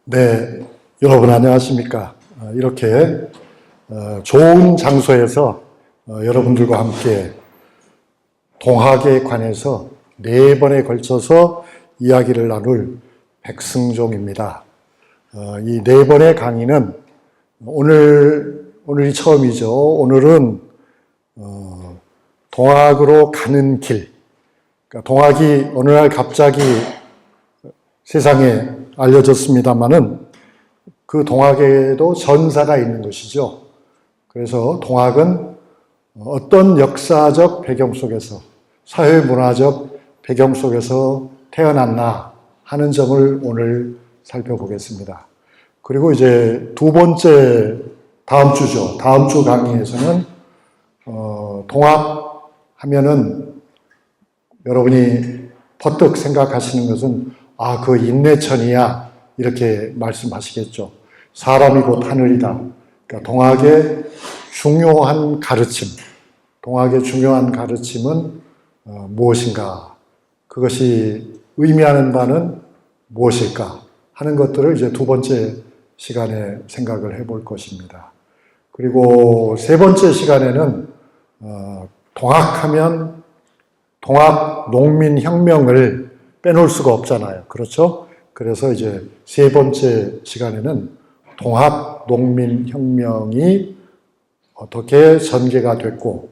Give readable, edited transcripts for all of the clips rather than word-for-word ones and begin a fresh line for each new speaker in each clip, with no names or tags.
네, 여러분 안녕하십니까? 이렇게 좋은 장소에서 여러분들과 함께 동학에 관해서 4번에 걸쳐서 이야기를 나눌 백승종입니다. 이 4번의 강의는 오늘이 처음이죠. 오늘은 동학으로 가는 길. 그러니까 동학이 어느 날 갑자기 세상에 알려졌습니다마는 그 동학에도 전사가 있는 것이죠. 그래서 동학은 어떤 역사적 배경 속에서, 사회문화적 배경 속에서 태어났나 하는 점을 오늘 살펴보겠습니다. 그리고 이제 두 번째, 다음 주죠. 다음 주 강의에서는 동학 하면은 여러분이 퍼뜩 생각하시는 것은 그 인내천이야 이렇게 말씀하시겠죠. 사람이 곧 하늘이다. 그러니까 동학의 중요한 가르침, 동학의 중요한 가르침은 무엇인가? 그것이 의미하는 바는 무엇일까? 하는 것들을 이제 두 번째 시간에 생각을 해볼 것입니다. 그리고 세 번째 시간에는 동학하면 동학 농민혁명을 빼놓을 수가 없잖아요. 그렇죠? 그래서 이제 세 번째 시간에는 동학 농민혁명이 어떻게 전개가 됐고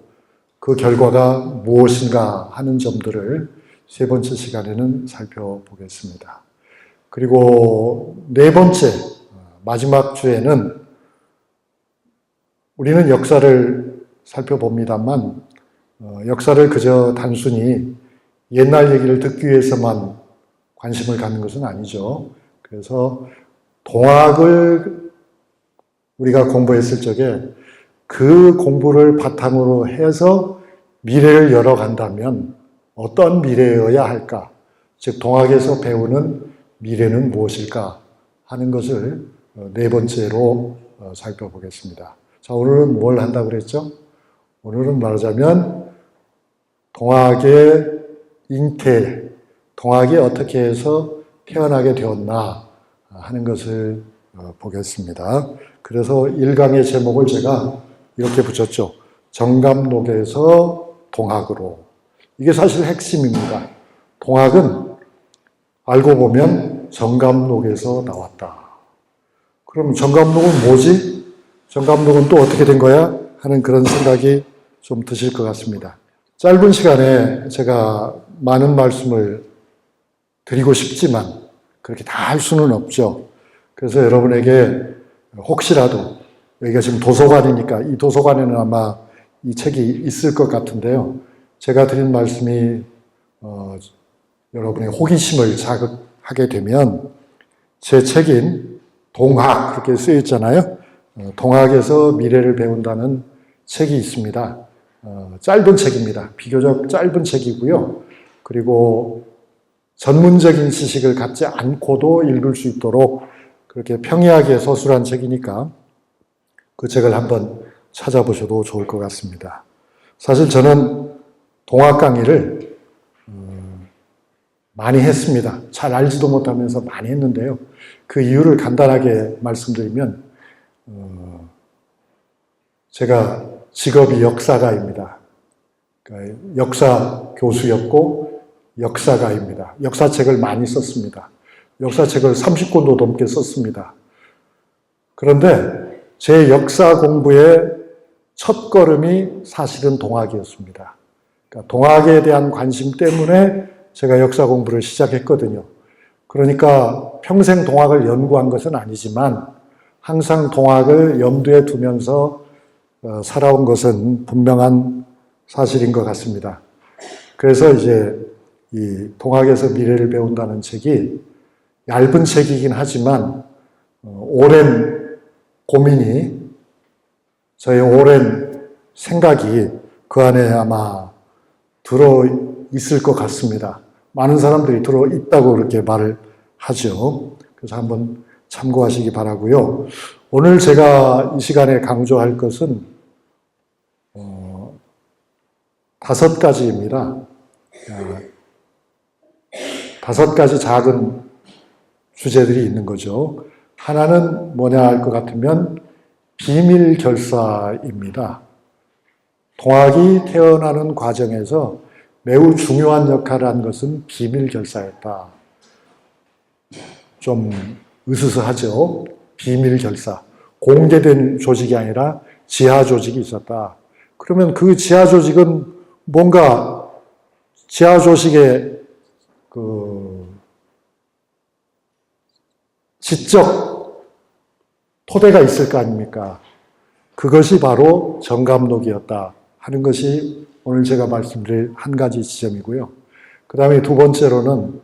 그 결과가 무엇인가 하는 점들을 세 번째 시간에는 살펴보겠습니다. 그리고 네 번째, 마지막 주에는 우리는 역사를 살펴봅니다만 역사를 그저 단순히 옛날 얘기를 듣기 위해서만 관심을 갖는 것은 아니죠. 그래서 동학을 우리가 공부했을 적에 그 공부를 바탕으로 해서 미래를 열어간다면 어떤 미래여야 할까? 즉 동학에서 배우는 미래는 무엇일까? 하는 것을 네 번째로 살펴보겠습니다. 자, 오늘은 뭘 한다고 그랬죠? 오늘은 말하자면 동학의 잉태, 동학이 어떻게 해서 태어나게 되었나 하는 것을 보겠습니다. 그래서 1강의 제목을 제가 이렇게 붙였죠. 정감록에서 동학으로. 이게 사실 핵심입니다. 동학은 알고 보면 정감록에서 나왔다. 그럼 정감록은 뭐지? 정감록은 또 어떻게 된 거야? 하는 그런 생각이 좀 드실 것 같습니다. 짧은 시간에 제가 많은 말씀을 드리고 싶지만 그렇게 다 할 수는 없죠. 그래서 여러분에게 혹시라도 여기가 지금 도서관이니까 이 도서관에는 아마 이 책이 있을 것 같은데요. 제가 드린 말씀이 여러분의 호기심을 자극하게 되면 제 책인 동학 그렇게 쓰여 있잖아요. 동학에서 미래를 배운다는 책이 있습니다. 짧은 책입니다. 비교적 짧은 책이고요. 그리고 전문적인 지식을 갖지 않고도 읽을 수 있도록 그렇게 평이하게 서술한 책이니까 그 책을 한번 찾아보셔도 좋을 것 같습니다. 사실 저는 동학 강의를 많이 했습니다. 잘 알지도 못하면서 많이 했는데요. 그 이유를 간단하게 말씀드리면 제가 직업이 역사가입니다. 그러니까 역사 교수였고 역사가입니다. 역사책을 많이 썼습니다. 역사책을 30권도 넘게 썼습니다. 그런데 제 역사 공부의 첫 걸음이 사실은 동학이었습니다. 그러니까 동학에 대한 관심 때문에 제가 역사 공부를 시작했거든요. 그러니까 평생 동학을 연구한 것은 아니지만 항상 동학을 염두에 두면서 살아온 것은 분명한 사실인 것 같습니다. 그래서 이제 이 동학에서 미래를 배운다는 책이 얇은 책이긴 하지만 오랜 고민이, 저의 오랜 생각이 그 안에 아마 들어 있을 것 같습니다. 많은 사람들이 들어 있다고 그렇게 말을 하죠. 그래서 한번 참고하시기 바라고요. 오늘 제가 이 시간에 강조할 것은 5가지입니다. 5가지 작은 주제들이 있는 거죠. 하나는 뭐냐 할 것 같으면 비밀 결사입니다. 동학이 태어나는 과정에서 매우 중요한 역할을 한 것은 비밀 결사였다. 좀 으스스하죠. 비밀 결사. 공개된 조직이 아니라 지하 조직이 있었다. 그러면 그 지하 조직은 뭔가 지하 조직의 지적 토대가 있을 거 아닙니까? 그것이 바로 정감록이었다 하는 것이 오늘 제가 말씀드릴 한 가지 지점이고요. 그 다음에 두 번째로는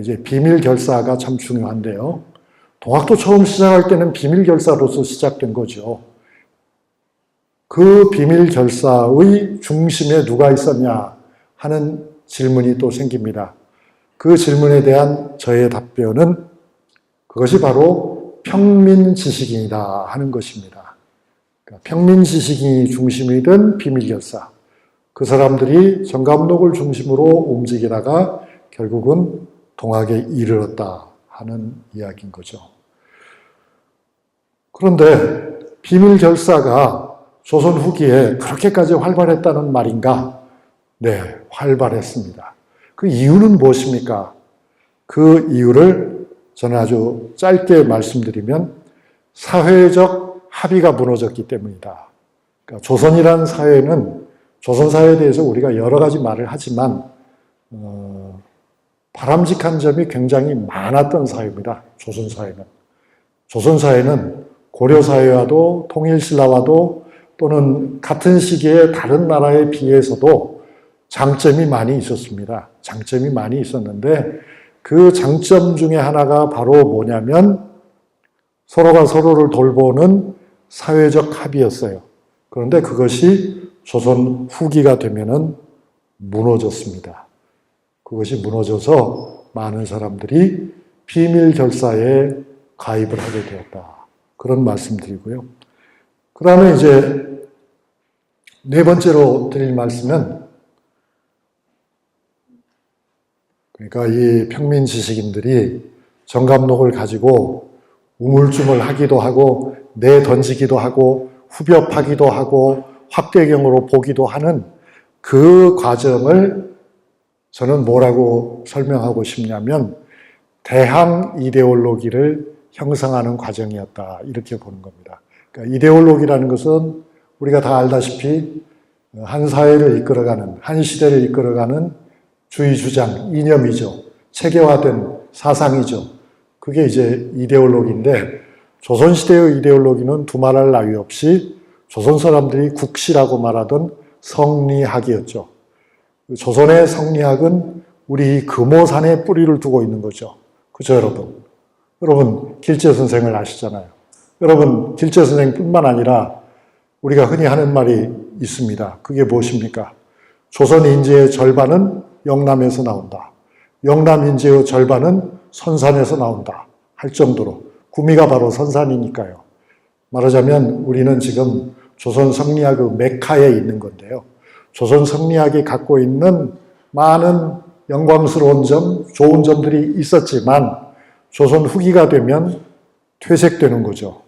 이제 비밀 결사가 참 중요한데요. 동학도 처음 시작할 때는 비밀 결사로서 시작된 거죠. 그 비밀 결사의 중심에 누가 있었냐 하는 질문이 또 생깁니다. 그 질문에 대한 저의 답변은 그것이 바로 평민 지식인이다 하는 것입니다. 그러니까 평민 지식인이 중심이 된 비밀 결사. 그 사람들이 정감록을 중심으로 움직이다가 결국은 동학에 이르렀다 하는 이야기인 거죠. 그런데 비밀 결사가 조선 후기에 그렇게까지 활발했다는 말인가? 네, 활발했습니다. 그 이유는 무엇입니까? 그 이유를 저는 아주 짧게 말씀드리면 사회적 합의가 무너졌기 때문이다. 그러니까 조선이라는 사회는 조선 사회에 대해서 우리가 여러 가지 말을 하지만 바람직한 점이 굉장히 많았던 사회입니다. 조선 사회는. 조선 사회는 고려 사회와도 통일신라와도 또는 같은 시기에 다른 나라에 비해서도 장점이 많이 있었습니다. 장점이 많이 있었는데 그 장점 중에 하나가 바로 뭐냐면 서로가 서로를 돌보는 사회적 합의였어요. 그런데 그것이 조선 후기가 되면은 무너졌습니다. 그것이 무너져서 많은 사람들이 비밀 결사에 가입을 하게 되었다. 그런 말씀드리고요. 그 다음에 이제 네 번째로 드릴 말씀은 그러니까 이 평민 지식인들이 정감록을 가지고 우물쭈물 하기도 하고 내던지기도 하고 후벼파기도 하고 확대경으로 보기도 하는 그 과정을 저는 뭐라고 설명하고 싶냐면 대항 이데올로기를 형성하는 과정이었다 이렇게 보는 겁니다. 그러니까 이데올로기라는 것은 우리가 다 알다시피 한 사회를 이끌어가는, 한 시대를 이끌어가는 주의 주장, 이념이죠. 체계화된 사상이죠. 그게 이제 이데올로기인데 조선시대의 이데올로기는 두말할 나위 없이 조선 사람들이 국시라고 말하던 성리학이었죠. 조선의 성리학은 우리 금오산에 뿌리를 두고 있는 거죠. 그죠, 여러분? 여러분, 길재 선생을 아시잖아요. 여러분, 길재 선생뿐만 아니라 우리가 흔히 하는 말이 있습니다. 그게 무엇입니까? 조선 인재의 절반은 영남에서 나온다. 영남 인재의 절반은 선산에서 나온다. 할 정도로 구미가 바로 선산이니까요. 말하자면 우리는 지금 조선 성리학의 메카에 있는 건데요. 조선 성리학이 갖고 있는 많은 영광스러운 점, 좋은 점들이 있었지만 조선 후기가 되면 퇴색되는 거죠.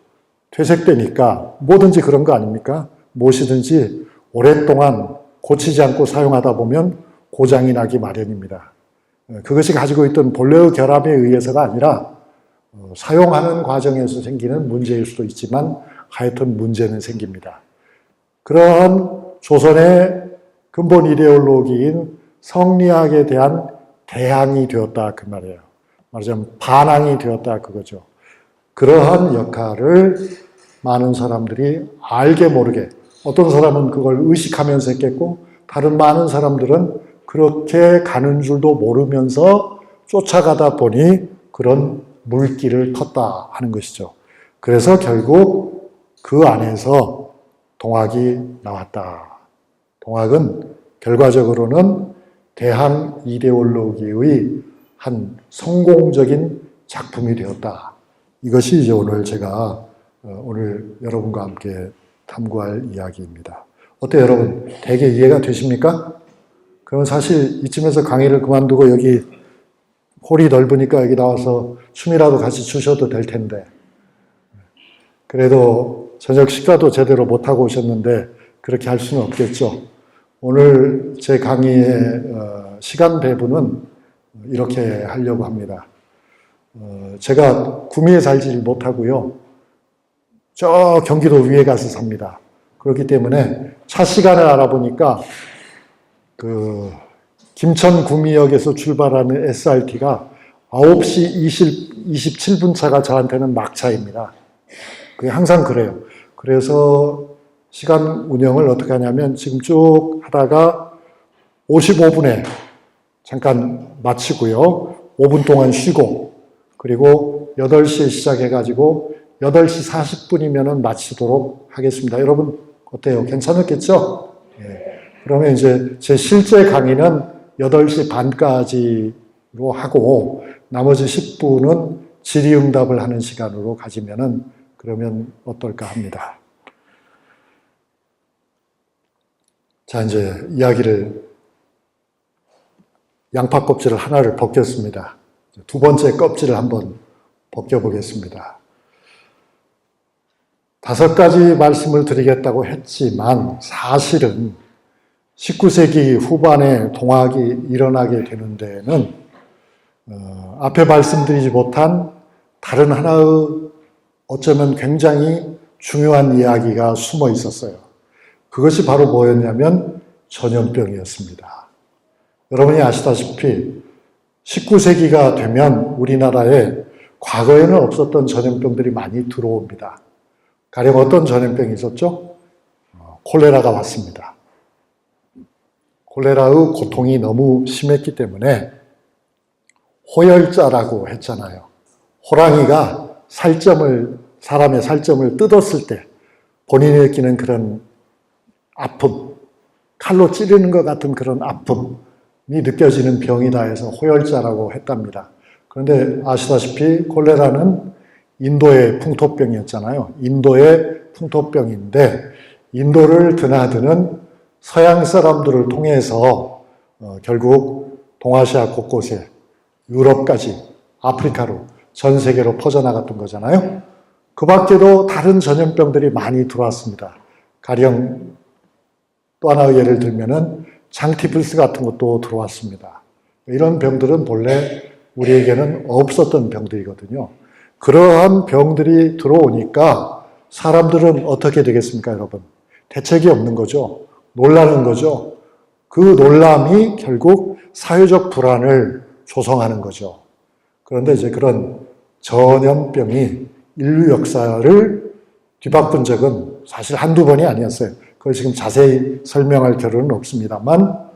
퇴색되니까 뭐든지 그런 거 아닙니까? 무엇이든지 오랫동안 고치지 않고 사용하다 보면 고장이 나기 마련입니다. 그것이 가지고 있던 본래의 결함에 의해서가 아니라 사용하는 과정에서 생기는 문제일 수도 있지만 하여튼 문제는 생깁니다. 그러한 조선의 근본 이데올로기인 성리학에 대한 대항이 되었다 그 말이에요. 말하자면 반항이 되었다 그거죠. 그러한 역할을 많은 사람들이 알게 모르게 어떤 사람은 그걸 의식하면서 했겠고 다른 많은 사람들은 그렇게 가는 줄도 모르면서 쫓아가다 보니 그런 물길을 텄다 하는 것이죠. 그래서 결국 그 안에서 동학이 나왔다. 동학은 결과적으로는 대항 이데올로기의 한 성공적인 작품이 되었다. 이것이 이제 오늘 제가 오늘 여러분과 함께 탐구할 이야기입니다. 어때요, 여러분? 대개 이해가 되십니까? 그럼 사실 이쯤에서 강의를 그만두고 여기 홀이 넓으니까 여기 나와서 춤이라도 같이 추셔도 될 텐데, 그래도 저녁 식사도 제대로 못하고 오셨는데 그렇게 할 수는 없겠죠. 오늘 제 강의의 시간 배분은 이렇게 하려고 합니다. 제가 구미에 살지 못하고요. 저 경기도 위에 가서 삽니다. 그렇기 때문에 차 시간을 알아보니까 그 김천 구미역에서 출발하는 SRT가 9시 27분 차가 저한테는 막차입니다. 그게 항상 그래요. 그래서 시간 운영을 어떻게 하냐면 지금 쭉 하다가 55분에 잠깐 마치고요. 5분 동안 쉬고 그리고 8시에 시작해가지고 8시 40분이면 마치도록 하겠습니다. 여러분 어때요? 괜찮았겠죠? 예. 그러면 이제 제 실제 강의는 8시 반까지로 하고 나머지 10분은 질의응답을 하는 시간으로 가지면은 그러면 어떨까 합니다. 자, 이제 이야기를 양파 껍질을 하나를 벗겼습니다. 두 번째 껍질을 한번 벗겨보겠습니다. 5가지 말씀을 드리겠다고 했지만 사실은 19세기 후반에 동학이 일어나게 되는 데에는 앞에 말씀드리지 못한 다른 하나의 어쩌면 굉장히 중요한 이야기가 숨어 있었어요. 그것이 바로 뭐였냐면 전염병이었습니다. 여러분이 아시다시피 19세기가 되면 우리나라에 과거에는 없었던 전염병들이 많이 들어옵니다. 가령 어떤 전염병이 있었죠? 콜레라가 왔습니다. 콜레라의 고통이 너무 심했기 때문에 호열자라고 했잖아요. 호랑이가 사람의 살점을 뜯었을 때 본인이 느끼는 그런 아픔, 칼로 찌르는 것 같은 그런 아픔이 느껴지는 병이다 해서 호열자라고 했답니다. 그런데 아시다시피 콜레라는 인도의 풍토병이었잖아요. 인도의 풍토병인데 인도를 드나드는 서양 사람들을 통해서 결국 동아시아 곳곳에 유럽까지 아프리카로 전 세계로 퍼져나갔던 거잖아요. 그 밖에도 다른 전염병들이 많이 들어왔습니다. 가령 또 하나의 예를 들면은 장티푸스 같은 것도 들어왔습니다. 이런 병들은 본래 우리에게는 없었던 병들이거든요. 그러한 병들이 들어오니까 사람들은 어떻게 되겠습니까, 여러분? 대책이 없는 거죠. 놀라는 거죠. 그 놀람이 결국 사회적 불안을 조성하는 거죠. 그런데 이제 그런 전염병이 인류 역사를 뒤바꾼 적은 사실 한두 번이 아니었어요. 그걸 지금 자세히 설명할 겨를은 없습니다만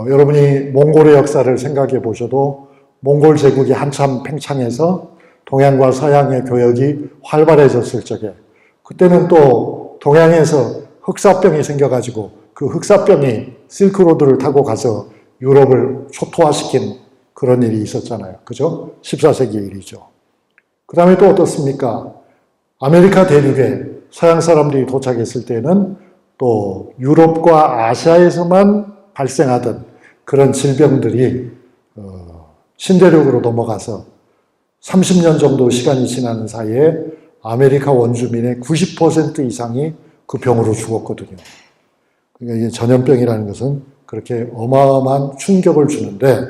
여러분이 몽골의 역사를 생각해 보셔도 몽골 제국이 한참 팽창해서 동양과 서양의 교역이 활발해졌을 적에 그때는 또 동양에서 흑사병이 생겨가지고 그 흑사병이 실크로드를 타고 가서 유럽을 초토화시킨 그런 일이 있었잖아요. 그죠? 14세기 일이죠. 그 다음에 또 어떻습니까? 아메리카 대륙에 서양 사람들이 도착했을 때는 또 유럽과 아시아에서만 발생하던 그런 질병들이 신대륙으로 넘어가서 30년 정도 시간이 지나는 사이에 아메리카 원주민의 90% 이상이 그 병으로 죽었거든요. 그러니까 이 전염병이라는 것은 그렇게 어마어마한 충격을 주는데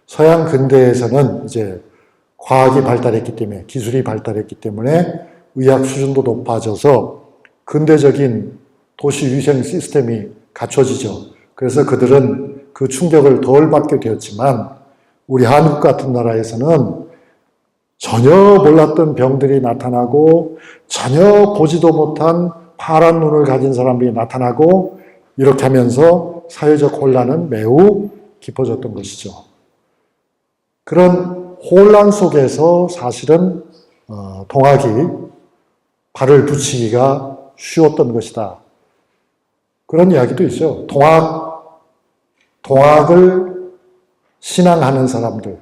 서양 근대에서는 이제 과학이 발달했기 때문에 기술이 발달했기 때문에 의학 수준도 높아져서 근대적인 도시 위생 시스템이 갖춰지죠. 그래서 그들은 그 충격을 덜 받게 되었지만 우리 한국 같은 나라에서는 전혀 몰랐던 병들이 나타나고 전혀 보지도 못한 파란 눈을 가진 사람들이 나타나고 이렇게 하면서 사회적 혼란은 매우 깊어졌던 것이죠. 그런 혼란 속에서 사실은 동학이 발을 붙이기가 쉬웠던 것이다. 그런 이야기도 있어요. 동학을 신앙하는 사람들,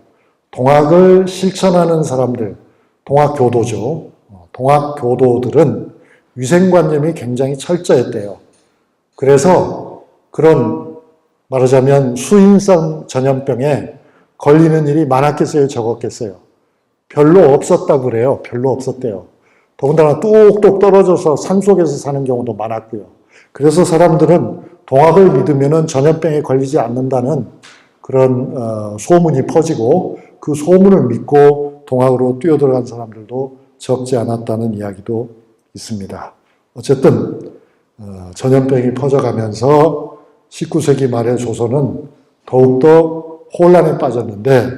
동학을 실천하는 사람들, 동학교도죠. 동학교도들은 위생관념이 굉장히 철저했대요. 그래서 그런 말하자면 수인성 전염병에 걸리는 일이 많았겠어요, 적었겠어요? 별로 없었다고 그래요. 별로 없었대요. 더군다나 뚝뚝 떨어져서 산속에서 사는 경우도 많았고요. 그래서 사람들은 동학을 믿으면 전염병에 걸리지 않는다는 그런 소문이 퍼지고 그 소문을 믿고 동학으로 뛰어들어간 사람들도 적지 않았다는 이야기도 있습니다. 어쨌든 전염병이 퍼져가면서 19세기 말에 조선은 더욱더 혼란에 빠졌는데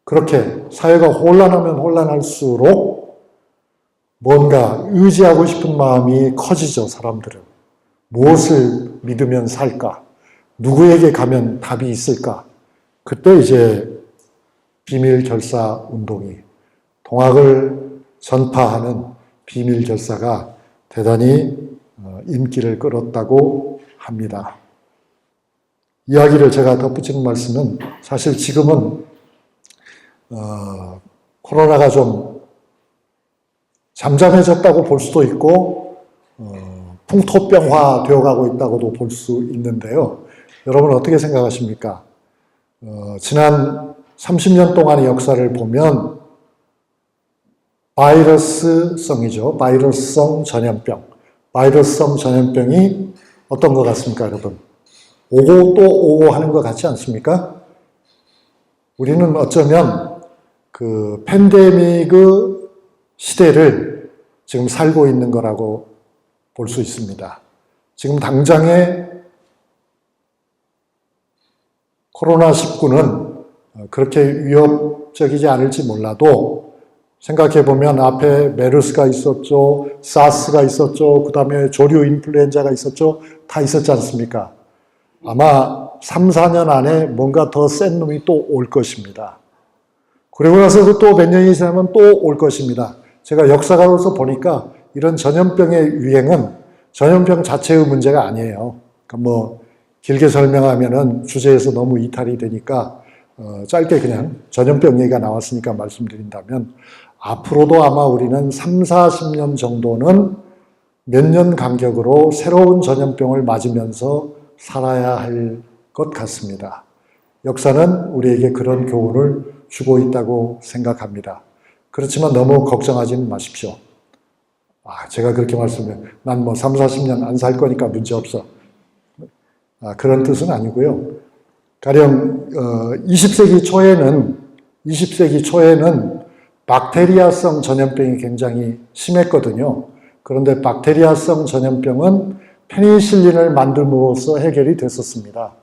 그렇게 사회가 혼란하면 혼란할수록 뭔가 의지하고 싶은 마음이 커지죠, 사람들은. 무엇을 믿으면 살까? 누구에게 가면 답이 있을까? 그때 이제 비밀결사 운동이, 동학을 전파하는 비밀결사가 대단히 인기를 끌었다고 합니다. 이야기를 제가 덧붙이는 말씀은 사실 지금은 코로나가 좀 잠잠해졌다고 볼 수도 있고 풍토병화 되어가고 있다고도 볼 수 있는데요. 여러분 어떻게 생각하십니까? 지난 30년 동안의 역사를 보면 바이러스성이죠. 바이러스성 전염병. 바이러스성 전염병이 어떤 것 같습니까, 여러분? 오고 또 오고 하는 것 같지 않습니까? 우리는 어쩌면 그 팬데믹 시대를 지금 살고 있는 거라고 볼 수 있습니다. 지금 당장에 코로나19는 그렇게 위협적이지 않을지 몰라도 생각해보면 앞에 메르스가 있었죠, 사스가 있었죠, 그 다음에 조류 인플루엔자가 있었죠, 다 있었지 않습니까? 아마 3, 4년 안에 뭔가 더 센 놈이 또 올 것입니다. 그리고 나서 또 몇 년이 지나면 또 올 것입니다. 제가 역사가로서 보니까 이런 전염병의 유행은 전염병 자체의 문제가 아니에요. 그러니까 뭐 길게 설명하면은 주제에서 너무 이탈이 되니까 짧게 그냥 전염병 얘기가 나왔으니까 말씀드린다면 앞으로도 아마 우리는 3, 40년 정도는 몇 년 간격으로 새로운 전염병을 맞으면서 살아야 할 것 같습니다. 역사는 우리에게 그런 교훈을 주고 있다고 생각합니다. 그렇지만 너무 걱정하지는 마십시오. 제가 그렇게 말씀해요. 난 뭐 3, 40년 안 살 거니까 문제 없어. 그런 뜻은 아니고요. 가령 20세기 초에는 박테리아성 전염병이 굉장히 심했거든요. 그런데 박테리아성 전염병은 페니실린을 만듦으로써 해결이 됐었습니다.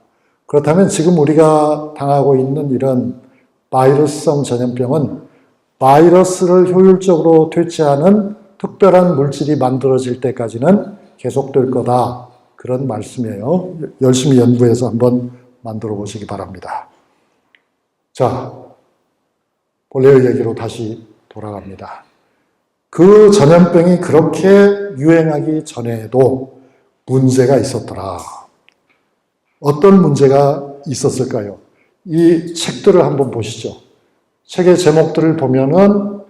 그렇다면 지금 우리가 당하고 있는 이런 바이러스성 전염병은 바이러스를 효율적으로 퇴치하는 특별한 물질이 만들어질 때까지는 계속될 거다. 그런 말씀이에요. 열심히 연구해서 한번 만들어 보시기 바랍니다. 자, 본래의 얘기로 다시 돌아갑니다. 그 전염병이 그렇게 유행하기 전에도 문제가 있었더라. 어떤 문제가 있었을까요? 이 책들을 한번 보시죠. 책의 제목들을 보면은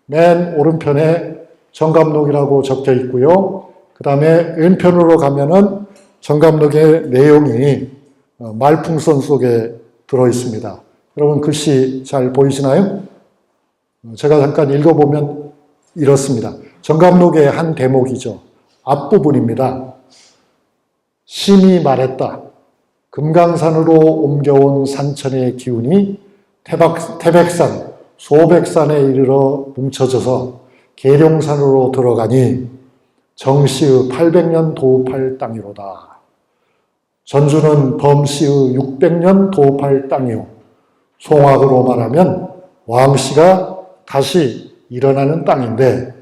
맨 오른편에 정감록이라고 적혀 있고요. 그 다음에 왼편으로 가면은 정감록의 내용이 말풍선 속에 들어 있습니다. 여러분 글씨 잘 보이시나요? 제가 잠깐 읽어보면 이렇습니다. 정감록의 한 대목이죠. 앞부분입니다. 심히 말했다. 금강산으로 옮겨온 산천의 기운이 태백산, 소백산에 이르러 뭉쳐져서 계룡산으로 들어가니 정씨의 800년 도읍할 땅이로다. 전주는 범씨의 600년 도읍할 땅이요. 송악으로 말하면 왕씨가 다시 일어나는 땅인데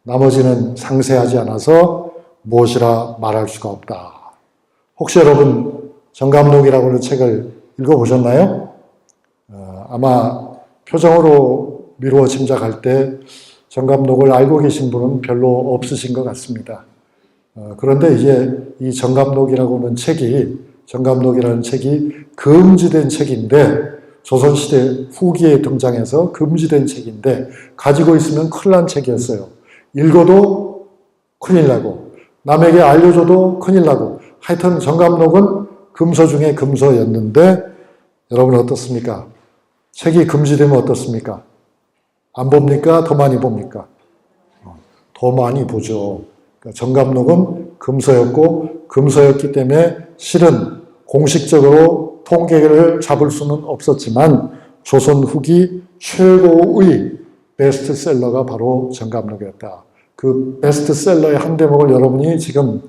나머지는 상세하지 않아서 무엇이라 말할 수가 없다. 혹시 여러분 정감록이라고 하는 책을 읽어보셨나요? 아마 표정으로 미루어 짐작할 때 정감록을 알고 계신 분은 별로 없으신 것 같습니다. 그런데 이제 이 정감록이라는 책이 금지된 책인데, 조선시대 후기에 등장해서 금지된 책인데 가지고 있으면 큰일 난 책이었어요. 읽어도 큰일 나고 남에게 알려줘도 큰일 나고, 하여튼 정감록은 금서 중에 금서였는데, 여러분 어떻습니까? 책이 금지되면 어떻습니까? 안 봅니까? 더 많이 봅니까? 더 많이 보죠. 그러니까 정감록은 금서였기 때문에 실은 공식적으로 통계를 잡을 수는 없었지만 조선 후기 최고의 베스트셀러가 바로 정감록이었다. 그 베스트셀러의 한 대목을 여러분이 지금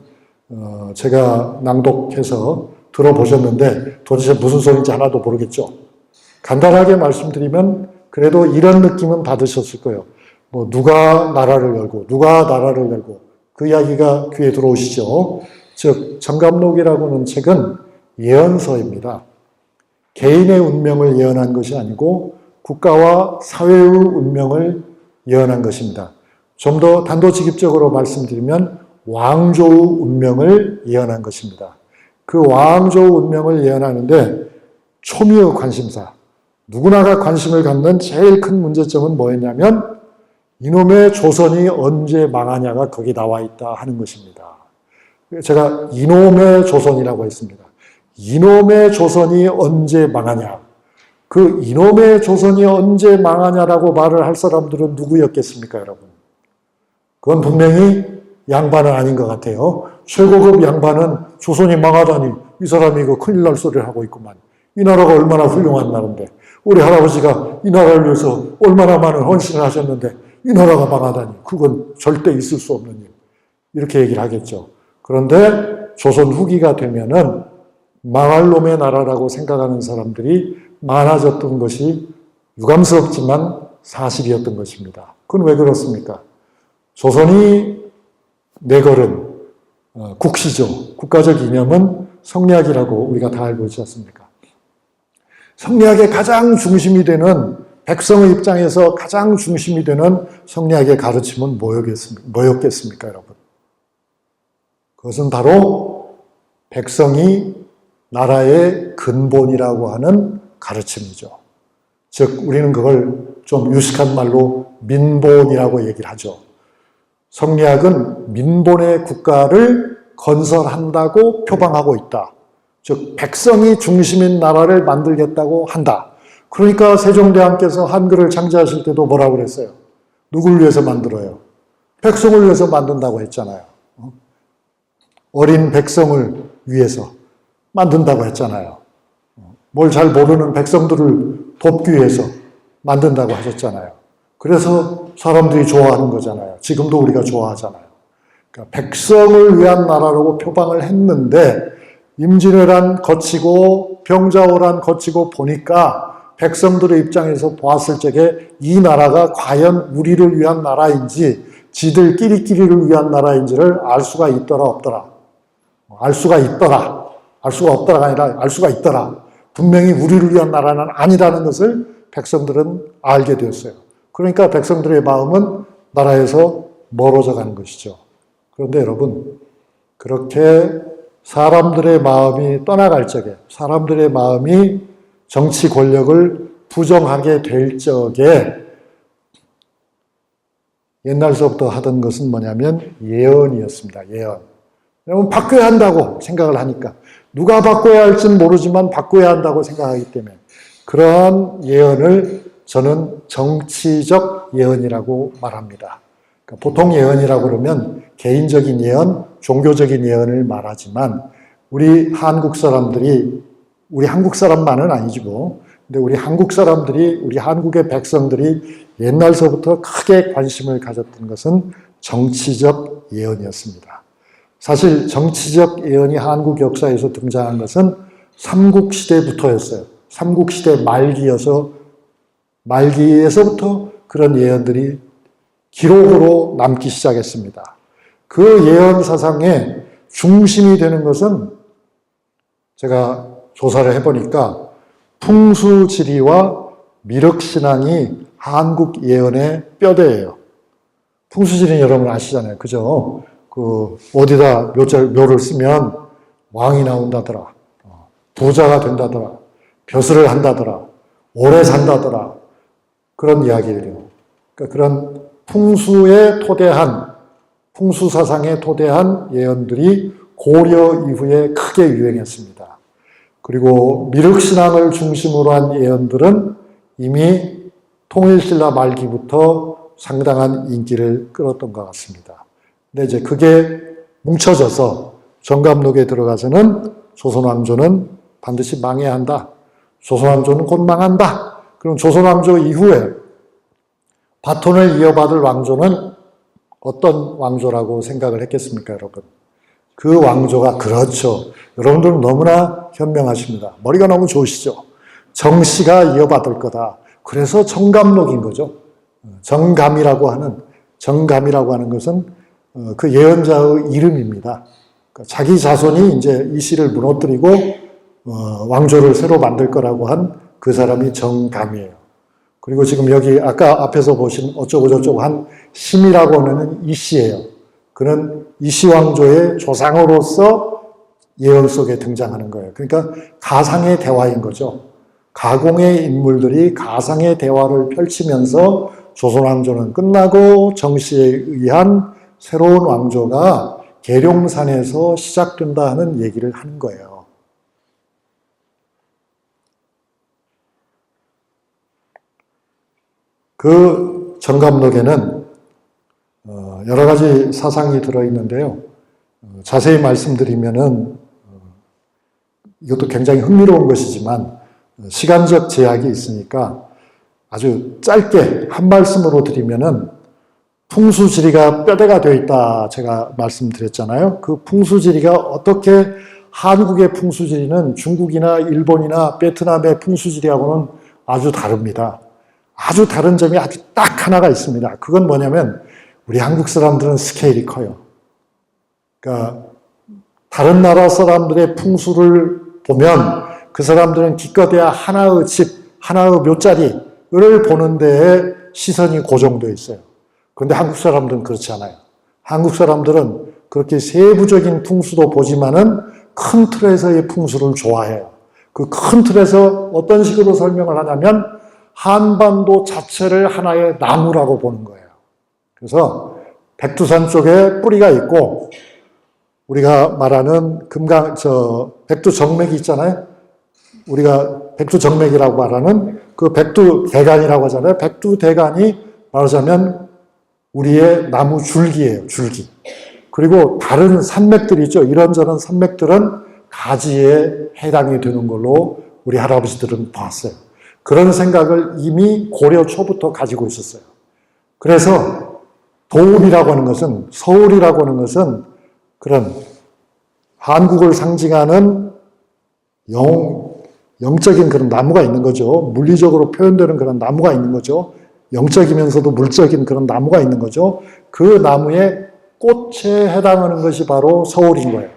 제가 낭독해서 들어보셨는데 도대체 무슨 소리인지 하나도 모르겠죠. 간단하게 말씀드리면 그래도 이런 느낌은 받으셨을 거예요. 뭐 누가 나라를 열고 그 이야기가 귀에 들어오시죠. 즉 정감록이라고 하는 책은 예언서입니다. 개인의 운명을 예언한 것이 아니고 국가와 사회의 운명을 예언한 것입니다. 좀 더 단도직입적으로 말씀드리면 왕조의 운명을 예언한 것입니다. 그 왕조의 운명을 예언하는데 초미의 관심사, 누구나가 관심을 갖는 제일 큰 문제점은 뭐였냐면 이놈의 조선이 언제 망하냐가 거기 나와 있다 하는 것입니다. 제가 이놈의 조선이라고 했습니다. 이놈의 조선이 언제 망하냐. 그 이놈의 조선이 언제 망하냐라고 말을 할 사람들은 누구였겠습니까, 여러분? 그건 분명히 양반은 아닌 것 같아요. 최고급 양반은 조선이 망하다니 이 사람이 이거 큰일 날 소리를 하고 있구만. 이 나라가 얼마나 훌륭한 나라인데, 우리 할아버지가 이 나라를 위해서 얼마나 많은 헌신을 하셨는데 이 나라가 망하다니 그건 절대 있을 수 없는 일. 이렇게 얘기를 하겠죠. 그런데 조선 후기가 되면은 망할 놈의 나라라고 생각하는 사람들이 많아졌던 것이 유감스럽지만 사실이었던 것입니다. 그건 왜 그렇습니까? 조선이 내걸은 국시죠. 국가적 이념은 성리학이라고 우리가 다 알고 있지 않습니까? 성리학의 가장 중심이 되는, 백성의 입장에서 가장 중심이 되는 성리학의 가르침은 뭐였겠습니까, 여러분? 그것은 바로 백성이 나라의 근본이라고 하는 가르침이죠. 즉 우리는 그걸 좀 유식한 말로 민본이라고 얘기를 하죠. 성리학은 민본의 국가를 건설한다고 표방하고 있다. 즉 백성이 중심인 나라를 만들겠다고 한다. 그러니까 세종대왕께서 한글을 창제하실 때도 뭐라고 그랬어요? 누구를 위해서 만들어요? 백성을 위해서 만든다고 했잖아요. 어린 백성을 위해서 만든다고 했잖아요. 뭘 잘 모르는 백성들을 돕기 위해서 만든다고 하셨잖아요. 그래서 사람들이 좋아하는 거잖아요. 지금도 우리가 좋아하잖아요. 그러니까 백성을 위한 나라라고 표방을 했는데 임진왜란 거치고 병자호란 거치고 보니까 백성들의 입장에서 보았을 적에 이 나라가 과연 우리를 위한 나라인지 지들끼리를 위한 나라인지를 알 수가 있더라 없더라. 알 수가 있더라. 알 수가 없더라가 아니라 알 수가 있더라. 분명히 우리를 위한 나라는 아니라는 것을 백성들은 알게 되었어요. 그러니까 백성들의 마음은 나라에서 멀어져 가는 것이죠. 그런데 여러분, 그렇게 사람들의 마음이 떠나갈 적에, 사람들의 마음이 정치 권력을 부정하게 될 적에 옛날서부터 하던 것은 뭐냐면 예언이었습니다. 예언. 여러분 바꿔야 한다고 생각을 하니까, 누가 바꿔야 할지는 모르지만 바꿔야 한다고 생각하기 때문에 그러한 예언을 저는 정치적 예언이라고 말합니다. 그러니까 보통 예언이라고 그러면 개인적인 예언, 종교적인 예언을 말하지만 우리 한국 사람들이, 우리 한국 사람만은 아니지고, 근데 우리 한국 사람들이, 우리 한국의 백성들이 옛날서부터 크게 관심을 가졌던 것은 정치적 예언이었습니다. 사실 정치적 예언이 한국 역사에서 등장한 것은 삼국시대부터였어요. 삼국시대 말기에서부터 그런 예언들이 기록으로 남기 시작했습니다. 그 예언 사상의 중심이 되는 것은 제가 조사를 해보니까 풍수지리와 미륵신앙이 한국 예언의 뼈대예요. 풍수지리는 여러분 아시잖아요. 그죠? 어디다 묘를 쓰면 왕이 나온다더라. 부자가 된다더라. 벼슬을 한다더라. 오래 산다더라. 그런 이야기예요. 그러니까 그런 풍수에 토대한, 풍수사상에 토대한 예언들이 고려 이후에 크게 유행했습니다. 그리고 미륵신앙을 중심으로 한 예언들은 이미 통일신라 말기부터 상당한 인기를 끌었던 것 같습니다. 근데 이제 그게 뭉쳐져서 정감록에 들어가서는 조선왕조는 반드시 망해야 한다. 조선왕조는 곧 망한다. 그럼 조선왕조 이후에 바톤을 이어받을 왕조는 어떤 왕조라고 생각을 했겠습니까, 여러분? 그 왕조가, 그렇죠. 여러분들은 너무나 현명하십니다. 머리가 너무 좋으시죠? 정씨가 이어받을 거다. 그래서 정감록인 거죠. 정감이라고 하는 것은 그 예언자의 이름입니다. 그러니까 자기 자손이 이제 이 씨를 무너뜨리고 왕조를 새로 만들 거라고 한 그 사람이 정감이에요. 그리고 지금 여기 아까 앞에서 보신 어쩌고저쩌고 한 심이라고 하는 이 씨예요. 그는 이씨 왕조의 조상으로서 예언 속에 등장하는 거예요. 그러니까 가상의 대화인 거죠. 가공의 인물들이 가상의 대화를 펼치면서 조선왕조는 끝나고 정씨에 의한 새로운 왕조가 계룡산에서 시작된다 하는 얘기를 하는 거예요. 그 정감록에는 여러 가지 사상이 들어있는데요. 자세히 말씀드리면은 이것도 굉장히 흥미로운 것이지만 시간적 제약이 있으니까 아주 짧게 한 말씀으로 드리면은 풍수지리가 뼈대가 되어 있다 제가 말씀드렸잖아요. 그 풍수지리가 어떻게 한국의 풍수지리는 중국이나 일본이나 베트남의 풍수지리하고는 아주 다릅니다. 아주 다른 점이 아주 딱 하나가 있습니다. 그건 뭐냐면 우리 한국 사람들은 스케일이 커요. 그러니까 다른 나라 사람들의 풍수를 보면 그 사람들은 기껏해야 하나의 집, 하나의 묘자리를 보는 데에 시선이 고정되어 있어요. 그런데 한국 사람들은 그렇지 않아요. 한국 사람들은 그렇게 세부적인 풍수도 보지만은 큰 틀에서의 풍수를 좋아해요. 그 큰 틀에서 어떤 식으로 설명을 하냐면 한반도 자체를 하나의 나무라고 보는 거예요. 그래서 백두산 쪽에 뿌리가 있고 우리가 말하는 백두정맥이 있잖아요. 우리가 백두정맥이라고 말하는 그 백두대간이라고 하잖아요. 백두대간이 말하자면 우리의 나무 줄기예요. 줄기. 그리고 다른 산맥들이 있죠. 이런저런 산맥들은 가지에 해당이 되는 걸로 우리 할아버지들은 봤어요. 그런 생각을 이미 고려 초부터 가지고 있었어요. 그래서 도읍이라고 하는 것은, 서울이라고 하는 것은 그런 한국을 상징하는 영적인 그런 나무가 있는 거죠. 물리적으로 표현되는 그런 나무가 있는 거죠. 영적이면서도 물적인 그런 나무가 있는 거죠. 그 나무의 꽃에 해당하는 것이 바로 서울인 거예요.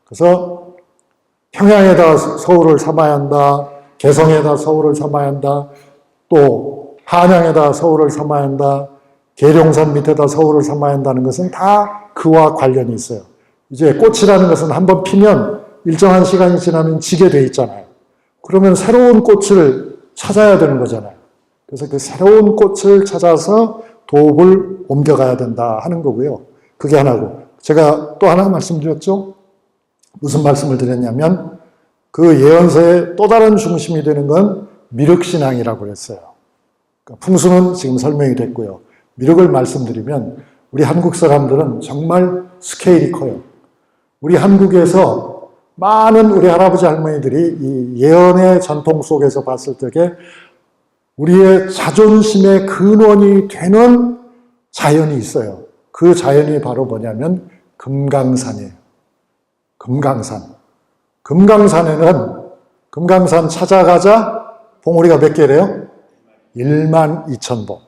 그래서 평양에다 서울을 삼아야 한다. 개성에다 서울을 삼아야 한다. 또 한양에다 서울을 삼아야 한다. 계룡산 밑에다 서울을 삼아야 한다는 것은 다 그와 관련이 있어요. 이제 꽃이라는 것은 한번 피면 일정한 시간이 지나면 지게 돼 있잖아요. 그러면 새로운 꽃을 찾아야 되는 거잖아요. 그래서 그 새로운 꽃을 찾아서 도읍을 옮겨가야 된다 하는 거고요. 그게 하나고. 제가 또 하나 말씀드렸죠? 무슨 말씀을 드렸냐면 그 예언서의 또 다른 중심이 되는 건 미륵신앙이라고 그랬어요. 그러니까 풍수는 지금 설명이 됐고요. 미륵을 말씀드리면 우리 한국 사람들은 정말 스케일이 커요. 우리 한국에서 많은 우리 할아버지 할머니들이 이 예언의 전통 속에서 봤을 적에 우리의 자존심의 근원이 되는 자연이 있어요. 그 자연이 바로 뭐냐면 금강산이에요. 금강산. 금강산 찾아가자 봉우리가 몇 개래요? 12,000봉.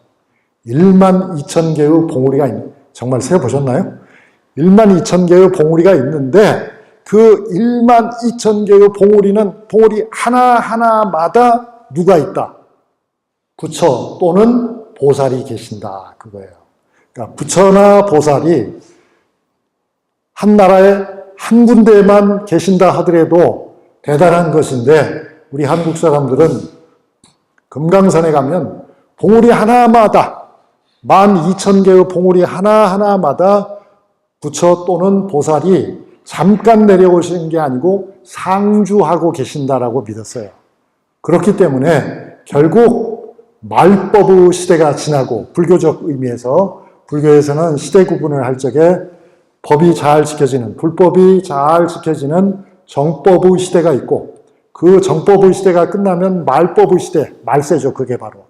12,000개의 봉우리가 있는, 정말 세보셨나요? 12,000개의 봉우리가 있는데 그 1만 2천 개의 봉우리 하나하나마다 누가 있다? 부처 또는 보살이 계신다. 그거예요. 그러니까 부처나 보살이 한 나라에 한 군데에만 계신다 하더라도 대단한 것인데, 우리 한국 사람들은 금강산에 가면 봉우리 하나마다 12,000개의 봉우리 하나하나마다 부처 또는 보살이 잠깐 내려오시는 게 아니고 상주하고 계신다라고 믿었어요. 그렇기 때문에 결국 말법의 시대가 지나고, 불교적 의미에서 불교에서는 시대 구분을 할 적에 법이 잘 지켜지는, 불법이 잘 지켜지는 정법의 시대가 있고, 그 정법의 시대가 끝나면 말법의 시대, 말세죠. 그게 바로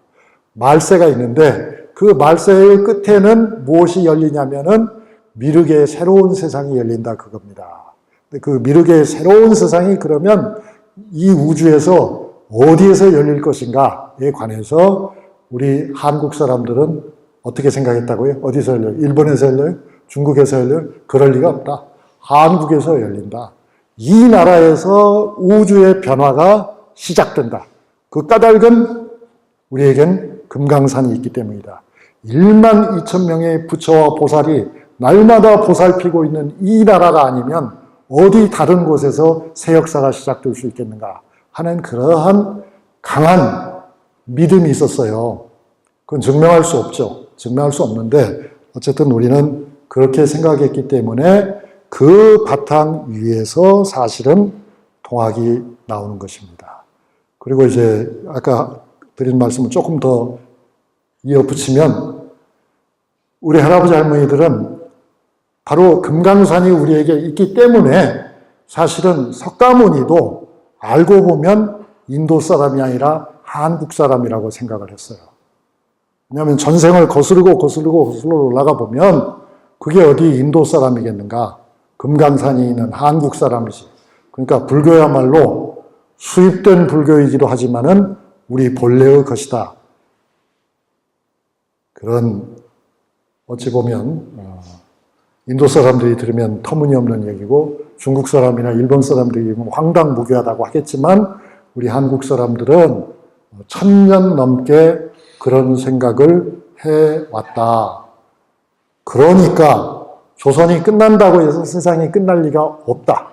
말세가 있는데, 그 말세의 끝에는 무엇이 열리냐면은 미륵의 새로운 세상이 열린다, 그겁니다. 그 미륵의 새로운 세상이 그러면 이 우주에서 어디에서 열릴 것인가에 관해서 우리 한국 사람들은 어떻게 생각했다고요? 어디서 열려요? 일본에서 열려요? 중국에서 열려요? 그럴 리가 없다. 한국에서 열린다. 이 나라에서 우주의 변화가 시작된다. 그 까닭은 우리에겐 금강산이 있기 때문이다. 1만 2천 명의 부처와 보살이 날마다 보살피고 있는 이 나라가 아니면 어디 다른 곳에서 새 역사가 시작될 수 있겠는가 하는 그러한 강한 믿음이 있었어요. 그건 증명할 수 없죠. 증명할 수 없는데 어쨌든 우리는 그렇게 생각했기 때문에 그 바탕 위에서 사실은 통학이 나오는 것입니다. 그리고 이제 아까 드린 말씀을 조금 더 이어붙이면, 우리 할아버지 할머니들은 바로 금강산이 우리에게 있기 때문에 사실은 석가모니도 알고 보면 인도 사람이 아니라 한국 사람이라고 생각을 했어요. 왜냐하면 전생을 거스르고 올라가 보면 그게 어디 인도 사람이겠는가? 금강산이 있는 한국 사람이지. 그러니까 불교야말로 수입된 불교이기도 하지만은 우리 본래의 것이다. 그런, 어찌 보면 인도 사람들이 들으면 터무니없는 얘기고 중국 사람이나 일본 사람들이 황당무계하다고 하겠지만 우리 한국 사람들은 1000년 넘게 그런 생각을 해왔다. 그러니까 조선이 끝난다고 해서 세상이 끝날 리가 없다.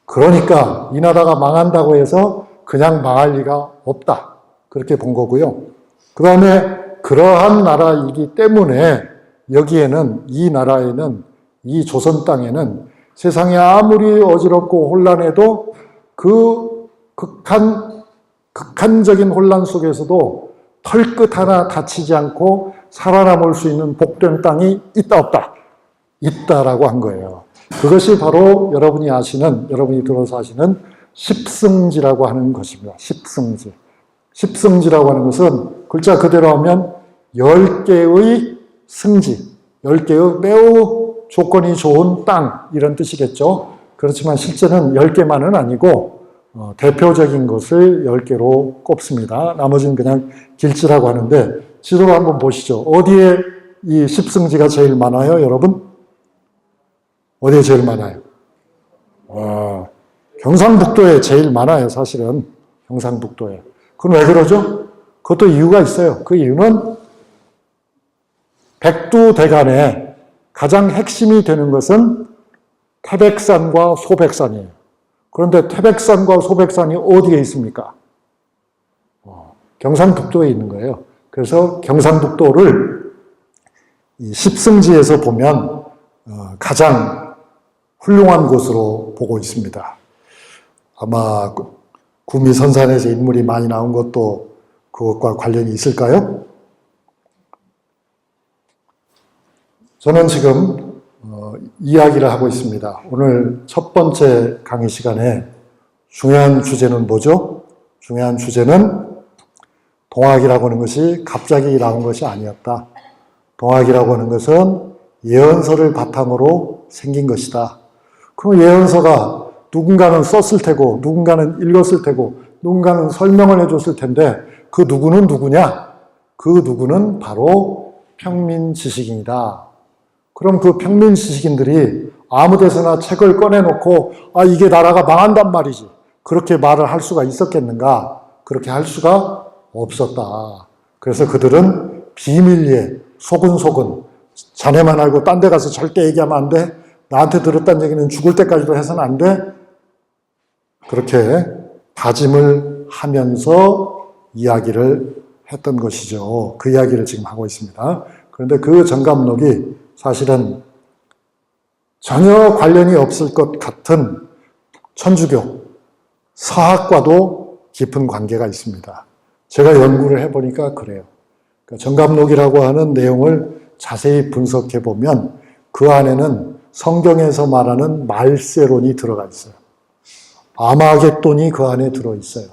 그러니까 이 나라가 망한다고 해서 그냥 망할 리가 없다. 그렇게 본 거고요. 그 다음에 그러한 나라이기 때문에 여기에는, 이 나라에는, 이 조선 땅에는 세상이 아무리 어지럽고 혼란해도 그 극한적인 혼란 속에서도 털끝 하나 다치지 않고 살아남을 수 있는 복된 땅이 있다 없다? 있다라고 한 거예요. 그것이 바로 여러분이 들어서 아시는 십승지라고 하는 것입니다. 십승지. 십승지라고 하는 것은 글자 그대로 하면 10개의 승지, 10개의 매우 조건이 좋은 땅, 이런 뜻이겠죠. 그렇지만 실제는 10개만은 아니고 대표적인 것을 10개로 꼽습니다. 나머지는 그냥 길지라고 하는데, 지도로 한번 보시죠. 어디에 이 십승지가 제일 많아요, 여러분? 어디에 제일 많아요? 경상북도에 제일 많아요, 사실은. 경상북도에. 그건 왜 그러죠? 그것도 이유가 있어요. 그 이유는 백두대간에 가장 핵심이 되는 것은 태백산과 소백산이에요. 그런데 태백산과 소백산이 어디에 있습니까? 경상북도에 있는 거예요. 그래서 경상북도를 이 십승지에서 보면 가장 훌륭한 곳으로 보고 있습니다. 아마 구미선산에서 인물이 많이 나온 것도 그것과 관련이 있을까요? 저는 지금 이야기를 하고 있습니다. 오늘 첫 번째 강의 시간에 중요한 주제는 뭐죠? 중요한 주제는 동학이라고 하는 것이 갑자기 나온 것이 아니었다. 동학이라고 하는 것은 예언서를 바탕으로 생긴 것이다. 그럼 예언서가 누군가는 썼을 테고, 누군가는 읽었을 테고, 누군가는 설명을 해줬을 텐데 그 누구는 누구냐? 그 누구는 바로 평민 지식인이다. 그럼 그 평민 지식인들이 아무 데서나 책을 꺼내놓고 이게 나라가 망한단 말이지. 그렇게 말을 할 수가 있었겠는가? 그렇게 할 수가 없었다. 그래서 그들은 비밀리에 소근소근 자네만 알고 딴 데 가서 절대 얘기하면 안 돼. 나한테 들었다는 얘기는 죽을 때까지도 해서는 안 돼. 그렇게 다짐을 하면서 이야기를 했던 것이죠. 그 이야기를 지금 하고 있습니다. 그런데 그 정감록이 사실은 전혀 관련이 없을 것 같은 천주교, 서학과도 깊은 관계가 있습니다. 제가 연구를 해보니까 그래요. 정감록이라고 하는 내용을 자세히 분석해 보면 그 안에는 성경에서 말하는 말세론이 들어가 있어요. 아마겟돈이 그 안에 들어있어요.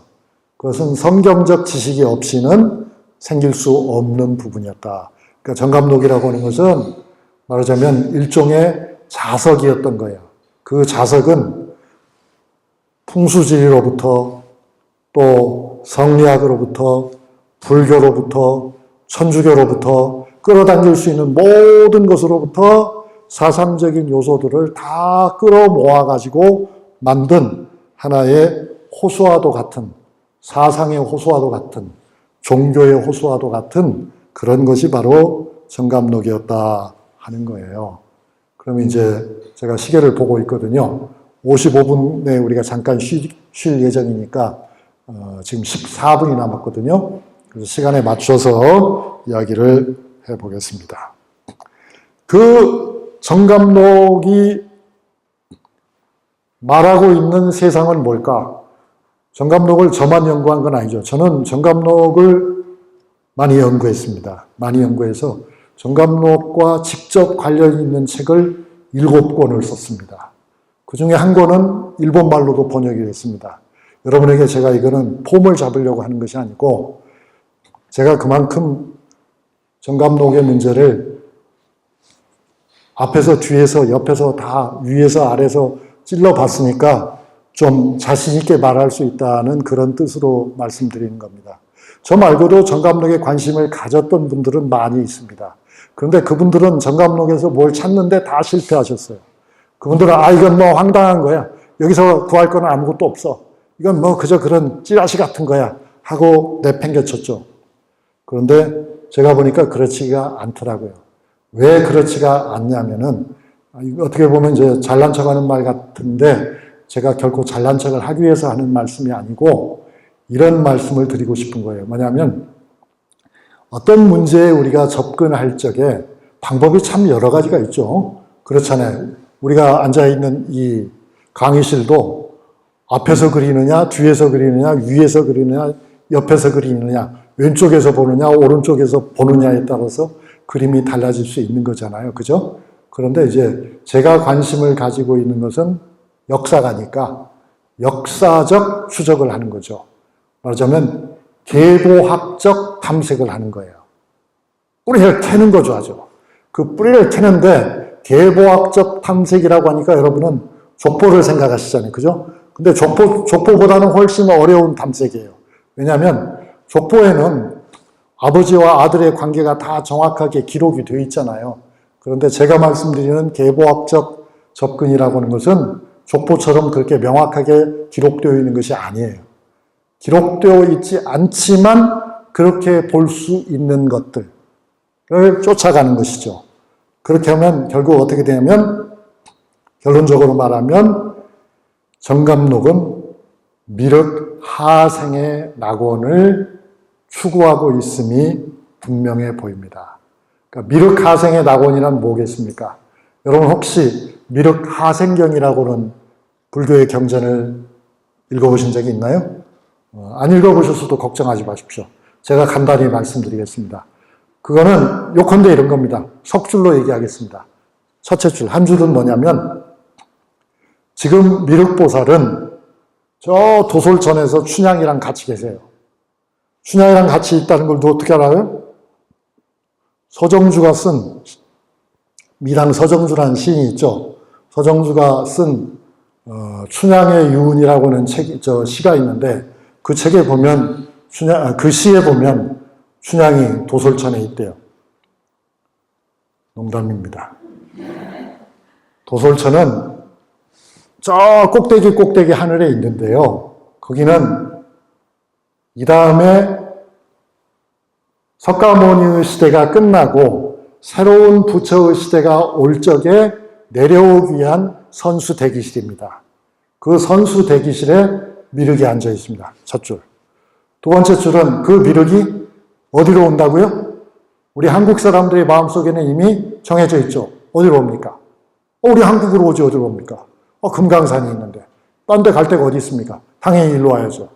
그것은 성경적 지식이 없이는 생길 수 없는 부분이었다. 그러니까 정감록이라고 하는 것은 말하자면 일종의 자석이었던 거예요. 그 자석은 풍수지리로부터 또 성리학으로부터 불교로부터 천주교로부터 끌어당길 수 있는 모든 것으로부터 사상적인 요소들을 다 끌어모아가지고 만든 하나의 호수와도 같은, 사상의 호수와도 같은, 종교의 호수와도 같은 그런 것이 바로 정감록이었다 하는 거예요. 그럼 이제 제가 시계를 보고 있거든요. 55분에 우리가 잠깐 쉴 예정이니까 지금 14분이 남았거든요. 그래서 시간에 맞춰서 이야기를 해보겠습니다. 그 정감록이 말하고 있는 세상은 뭘까? 정감록을 저만 연구한 건 아니죠. 저는 정감록을 많이 연구했습니다. 많이 연구해서 정감록과 직접 관련이 있는 책을 7권을 썼습니다. 그 중에 한 권은 일본말로도 번역이 됐습니다. 여러분에게 제가 이거는 폼을 잡으려고 하는 것이 아니고 제가 그만큼 정감록의 문제를 앞에서 뒤에서 옆에서 다 위에서 아래서 찔러봤으니까 좀 자신 있게 말할 수 있다는 그런 뜻으로 말씀드리는 겁니다. 저 말고도 정감록에 관심을 가졌던 분들은 많이 있습니다. 그런데 그분들은 정감록에서 뭘 찾는데 다 실패하셨어요. 그분들은 이건 뭐 황당한 거야. 여기서 구할 거는 아무것도 없어. 이건 뭐 그저 그런 찌라시 같은 거야 하고 내팽개쳤죠. 그런데 제가 보니까 그렇지가 않더라고요. 왜 그렇지가 않냐면은 어떻게 보면 이제 잘난 척하는 말 같은데 제가 결코 잘난 척을 하기 위해서 하는 말씀이 아니고 이런 말씀을 드리고 싶은 거예요. 뭐냐면 어떤 문제에 우리가 접근할 적에 방법이 참 여러 가지가 있죠. 그렇잖아요. 우리가 앉아있는 이 강의실도 앞에서 그리느냐, 뒤에서 그리느냐, 위에서 그리느냐, 옆에서 그리느냐, 왼쪽에서 보느냐, 오른쪽에서 보느냐에 따라서 그림이 달라질 수 있는 거잖아요. 그죠? 그런데 이제 제가 관심을 가지고 있는 것은 역사가니까 역사적 추적을 하는 거죠. 말하자면 계보학적 탐색을 하는 거예요. 뿌리를 캐는 거죠, 아주. 그 뿌리를 캐는데 계보학적 탐색이라고 하니까 여러분은 족보를 생각하시잖아요. 그죠? 근데 족보보다는 훨씬 어려운 탐색이에요. 왜냐하면 족보에는 아버지와 아들의 관계가 다 정확하게 기록이 되어 있잖아요. 그런데 제가 말씀드리는 계보학적 접근이라고 하는 것은 족보처럼 그렇게 명확하게 기록되어 있는 것이 아니에요. 기록되어 있지 않지만 그렇게 볼 수 있는 것들을 쫓아가는 것이죠. 그렇게 하면 결국 어떻게 되냐면 결론적으로 말하면 정감록은 미륵 하생의 낙원을 추구하고 있음이 분명해 보입니다. 그러니까 미륵 하생의 낙원이란 뭐겠습니까? 여러분 혹시 미륵 하생경이라고는 불교의 경전을 읽어보신 적이 있나요? 안 읽어보셨어도 걱정하지 마십시오. 제가 간단히 말씀드리겠습니다. 그거는 요컨대 이런 겁니다. 석줄로 얘기하겠습니다. 첫째 줄, 한 줄은 뭐냐면 지금 미륵보살은 저 도솔천에서 춘향이랑 같이 계세요. 춘향이랑 같이 있다는 걸 어떻게 알아요? 서정주가 쓴 미랑 서정주라는 시인이 있죠. 서정주가 쓴 춘향의 유운이라고 하는 시가 있는데 그 책에 보면 그 시에 보면 춘향이 도솔천에 있대요. 농담입니다. 도솔천은 저 꼭대기 하늘에 있는데요. 거기는 이 다음에 석가모니의 시대가 끝나고 새로운 부처의 시대가 올 적에 내려오기 위한 선수 대기실입니다. 그 선수 대기실에 미륵이 앉아 있습니다. 첫 줄. 두 번째 줄은 그 미륵이 어디로 온다고요? 우리 한국 사람들의 마음속에는 이미 정해져 있죠. 어디로 옵니까? 우리 한국으로 오지 어디로 옵니까? 금강산이 있는데 딴 데 갈 데가 어디 있습니까? 당연히 일로 와야죠.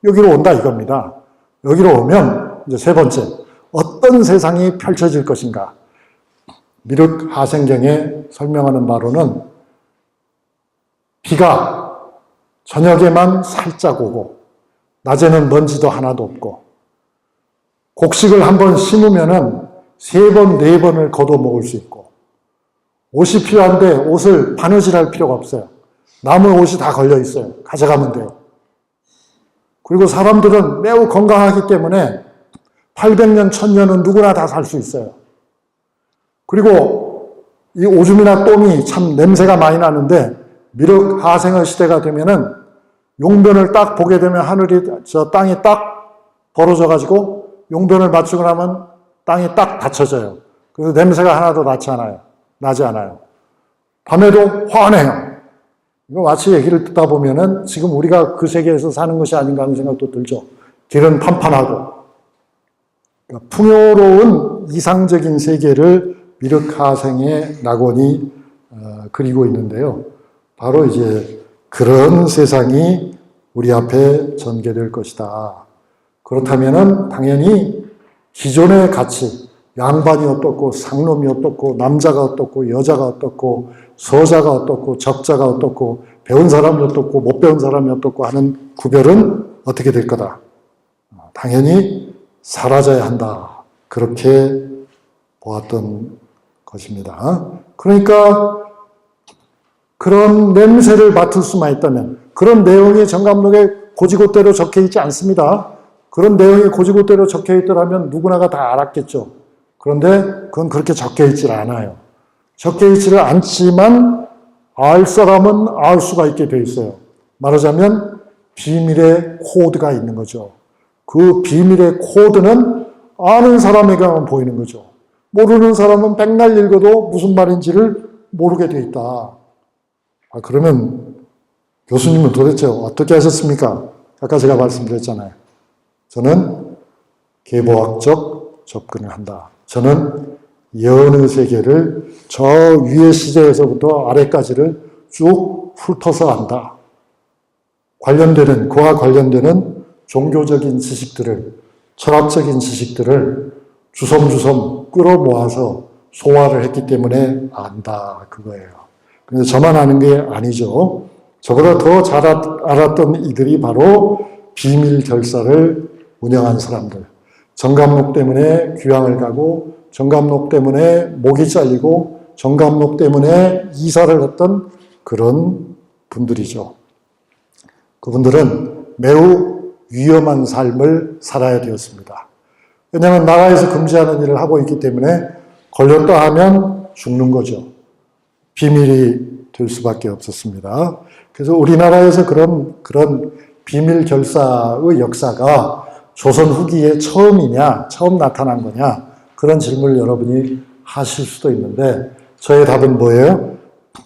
여기로 온다 이겁니다. 여기로 오면 이제 세 번째, 어떤 세상이 펼쳐질 것인가? 미륵 하생경에 설명하는 바로는 비가 저녁에만 살짝 오고 낮에는 먼지도 하나도 없고 곡식을 한번 심으면은 3번, 4번을 걷어 먹을 수 있고 옷이 필요한데 옷을 바느질할 필요가 없어요. 남의 옷이 다 걸려 있어요. 가져가면 돼요. 그리고 사람들은 매우 건강하기 때문에 800년, 1000년은 누구나 다 살 수 있어요. 그리고 이 오줌이나 똥이 참 냄새가 많이 나는데 미륵 하생의 시대가 되면은 용변을 딱 보게 되면 땅이 딱 벌어져 가지고 용변을 맞추고 나면 땅이 딱 닫혀져요. 그래서 냄새가 하나도 나지 않아요. 밤에도 환해요. 이거 마치 얘기를 듣다 보면은 지금 우리가 그 세계에서 사는 것이 아닌가 하는 생각도 들죠. 길은 판판하고. 그러니까 풍요로운 이상적인 세계를 미륵 하생의 낙원이 그리고 있는데요. 바로 이제 그런 세상이 우리 앞에 전개될 것이다. 그렇다면은 당연히 기존의 가치, 양반이 어떻고 상놈이 어떻고 남자가 어떻고 여자가 어떻고 서자가 어떻고 적자가 어떻고 배운 사람이 어떻고 못 배운 사람이 어떻고 하는 구별은 어떻게 될 거다. 당연히 사라져야 한다. 그렇게 보았던 것입니다. 그러니까 그런 냄새를 맡을 수만 있다면 그런 내용이 정감록에 고지고대로 적혀 있지 않습니다. 그런 내용이 고지고대로 적혀 있더라면 누구나가 다 알았겠죠. 그런데 그건 그렇게 적혀 있질 않아요. 적혀 있지를 않지만 알 사람은 알 수가 있게 돼 있어요. 말하자면 비밀의 코드가 있는 거죠. 그 비밀의 코드는 아는 사람에게만 보이는 거죠. 모르는 사람은 백날 읽어도 무슨 말인지를 모르게 돼 있다. 그러면 교수님은 도대체 어떻게 하셨습니까? 아까 제가 말씀드렸잖아요. 저는 계보학적 접근을 한다. 저는 예언의 세계를 저 위의 시대에서부터 아래까지를 쭉 훑어서 안다. 그와 관련되는 종교적인 지식들을, 철학적인 지식들을 주섬주섬 끌어모아서 소화를 했기 때문에 안다. 그거예요. 근데 저만 아는 게 아니죠. 저보다 더 잘 알았던 이들이 바로 비밀 결사를 운영한 사람들. 정감록 때문에 귀향을 가고 정감록 때문에 목이 잘리고 정감록 때문에 이사를 했던 그런 분들이죠. 그분들은 매우 위험한 삶을 살아야 되었습니다. 왜냐하면 나라에서 금지하는 일을 하고 있기 때문에 걸렸다 하면 죽는 거죠. 비밀이 될 수밖에 없었습니다. 그래서 우리나라에서 그런 비밀 결사의 역사가 조선 후기에 처음 나타난 거냐, 그런 질문을 여러분이 하실 수도 있는데, 저의 답은 뭐예요?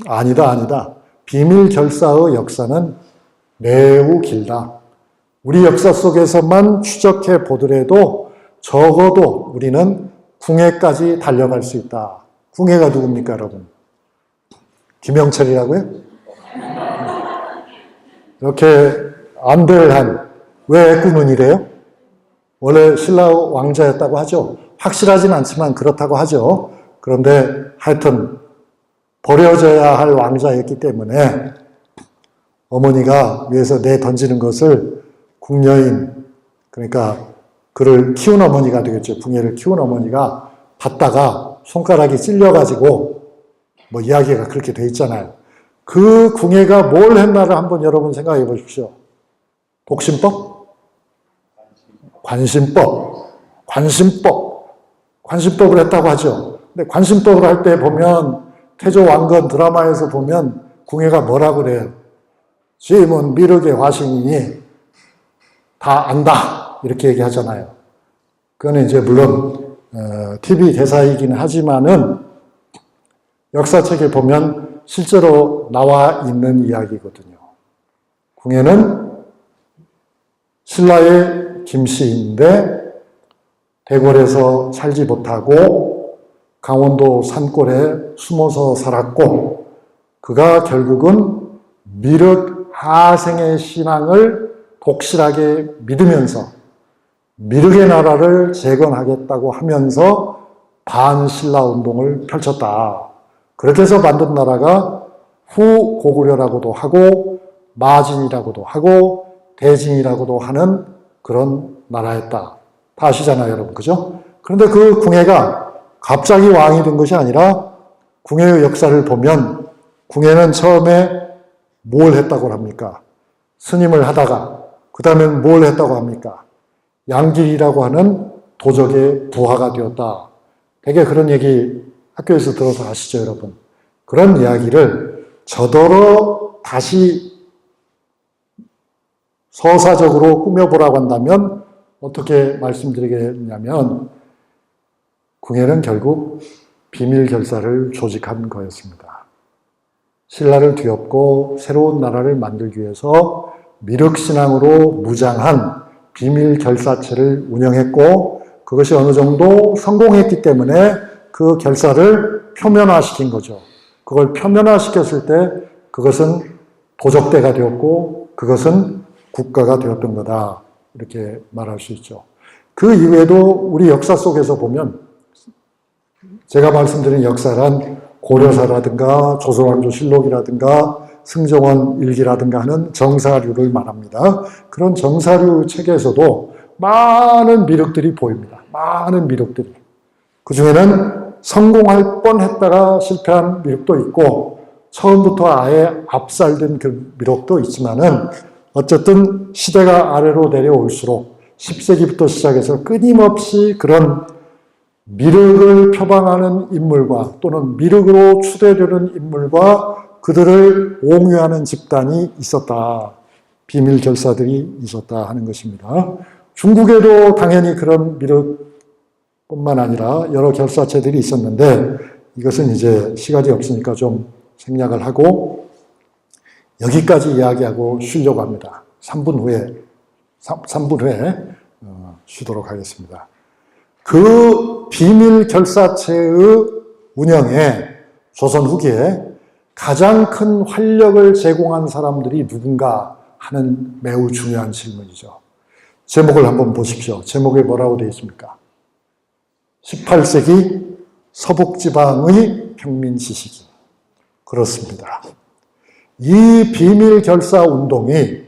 아니다. 비밀 결사의 역사는 매우 길다. 우리 역사 속에서만 추적해 보더라도 적어도 우리는 궁예까지 달려갈 수 있다. 궁예가 누굽니까, 여러분? 김영철이라고요? 이렇게 안대를 왜 애꾸는 이래요? 원래 신라 왕자였다고 하죠. 확실하진 않지만 그렇다고 하죠. 그런데 하여튼 버려져야 할 왕자였기 때문에 어머니가 위에서 던지는 것을 궁여인, 그러니까 그를 키운 어머니가 되겠죠. 궁예를 키운 어머니가 받다가 손가락이 찔려가지고 뭐 이야기가 그렇게 돼 있잖아요. 그 궁예가 뭘 했나를 한번 여러분 생각해 보십시오. 독신법? 관심법을 했다고 하죠. 근데 관심법을 할 때 보면 태조 왕건 드라마에서 보면 궁예가 뭐라 그래요? 주임은 미륵의 화신이니 다 안다 이렇게 얘기하잖아요. 그거는 이제 물론 TV 대사이긴 하지만은 역사책에 보면 실제로 나와 있는 이야기거든요. 궁예는 신라의 김씨인데 대궐에서 살지 못하고 강원도 산골에 숨어서 살았고 그가 결국은 미륵 하생의 신앙을 독실하게 믿으면서 미륵의 나라를 재건하겠다고 하면서 반신라 운동을 펼쳤다. 그렇게 해서 만든 나라가 후고구려라고도 하고 마진이라고도 하고 대진이라고도 하는 그런 나라였다. 다 아시잖아요, 여러분. 그죠? 그런데 그 궁예가 갑자기 왕이 된 것이 아니라 궁예의 역사를 보면 궁예는 처음에 뭘 했다고 합니까? 스님을 하다가 그 다음에 뭘 했다고 합니까? 양길이라고 하는 도적의 부하가 되었다. 되게 그런 얘기 학교에서 들어서 아시죠, 여러분? 그런 이야기를 저더러 다시 서사적으로 꾸며보라고 한다면 어떻게 말씀드리겠냐면 궁예는 결국 비밀결사를 조직한 거였습니다. 신라를 뒤엎고 새로운 나라를 만들기 위해서 미륵신앙으로 무장한 비밀결사체를 운영했고 그것이 어느 정도 성공했기 때문에 그 결사를 표면화시킨 거죠. 그걸 표면화시켰을 때 그것은 도적대가 되었고 그것은 국가가 되었던 거다. 이렇게 말할 수 있죠. 그 이외에도 우리 역사 속에서 보면 제가 말씀드린 역사란 고려사라든가 조선왕조실록이라든가 승정원 일기라든가 하는 정사류를 말합니다. 그런 정사류 책에서도 많은 미륵들이 보입니다. 많은 미륵들이. 그 중에는 성공할 뻔했다가 실패한 미륵도 있고 처음부터 아예 압살된 그 미륵도 있지만은 어쨌든 시대가 아래로 내려올수록 10세기부터 시작해서 끊임없이 그런 미륵을 표방하는 인물과 또는 미륵으로 추대되는 인물과 그들을 옹유하는 집단이 있었다. 비밀결사들이 있었다 하는 것입니다. 중국에도 당연히 그런 미륵뿐만 아니라 여러 결사체들이 있었는데 이것은 이제 시간이 없으니까 좀 생략을 하고 여기까지 이야기하고 쉬려고 합니다. 3분 후에 쉬도록 하겠습니다. 그 비밀결사체의 운영에 조선 후기에 가장 큰 활력을 제공한 사람들이 누군가 하는 매우 중요한 질문이죠. 제목을 한번 보십시오. 제목에 뭐라고 되어 있습니까? 18세기 서북지방의 평민지식인. 그렇습니다. 이 비밀결사 운동이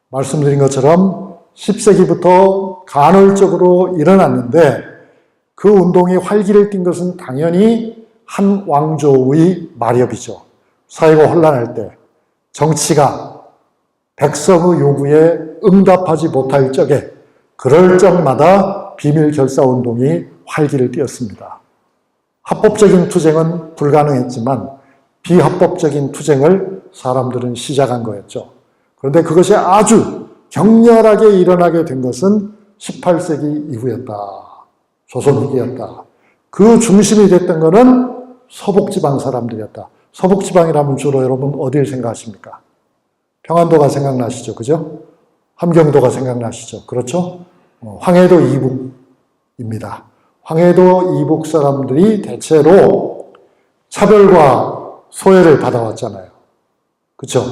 말씀드린 것처럼 10세기부터 간헐적으로 일어났는데 그 운동이 활기를 띈 것은 당연히 한 왕조의 마렵이죠. 사회가 혼란할 때 정치가 백성의 요구에 응답하지 못할 적에 그럴 적마다 비밀결사운동이 활기를 띄었습니다. 합법적인 투쟁은 불가능했지만 비합법적인 투쟁을 사람들은 시작한 거였죠. 그런데 그것이 아주 격렬하게 일어나게 된 것은 18세기 이후였다. 조선 후기였다. 그 중심이 됐던 것은 서북지방 사람들이었다. 서북지방이라면 주로 여러분 어디를 생각하십니까? 평안도가 생각나시죠? 그죠? 함경도가 생각나시죠? 그렇죠? 황해도 이북입니다. 황해도 이북 사람들이 대체로 차별과 소외를 받아왔잖아요. 그렇죠?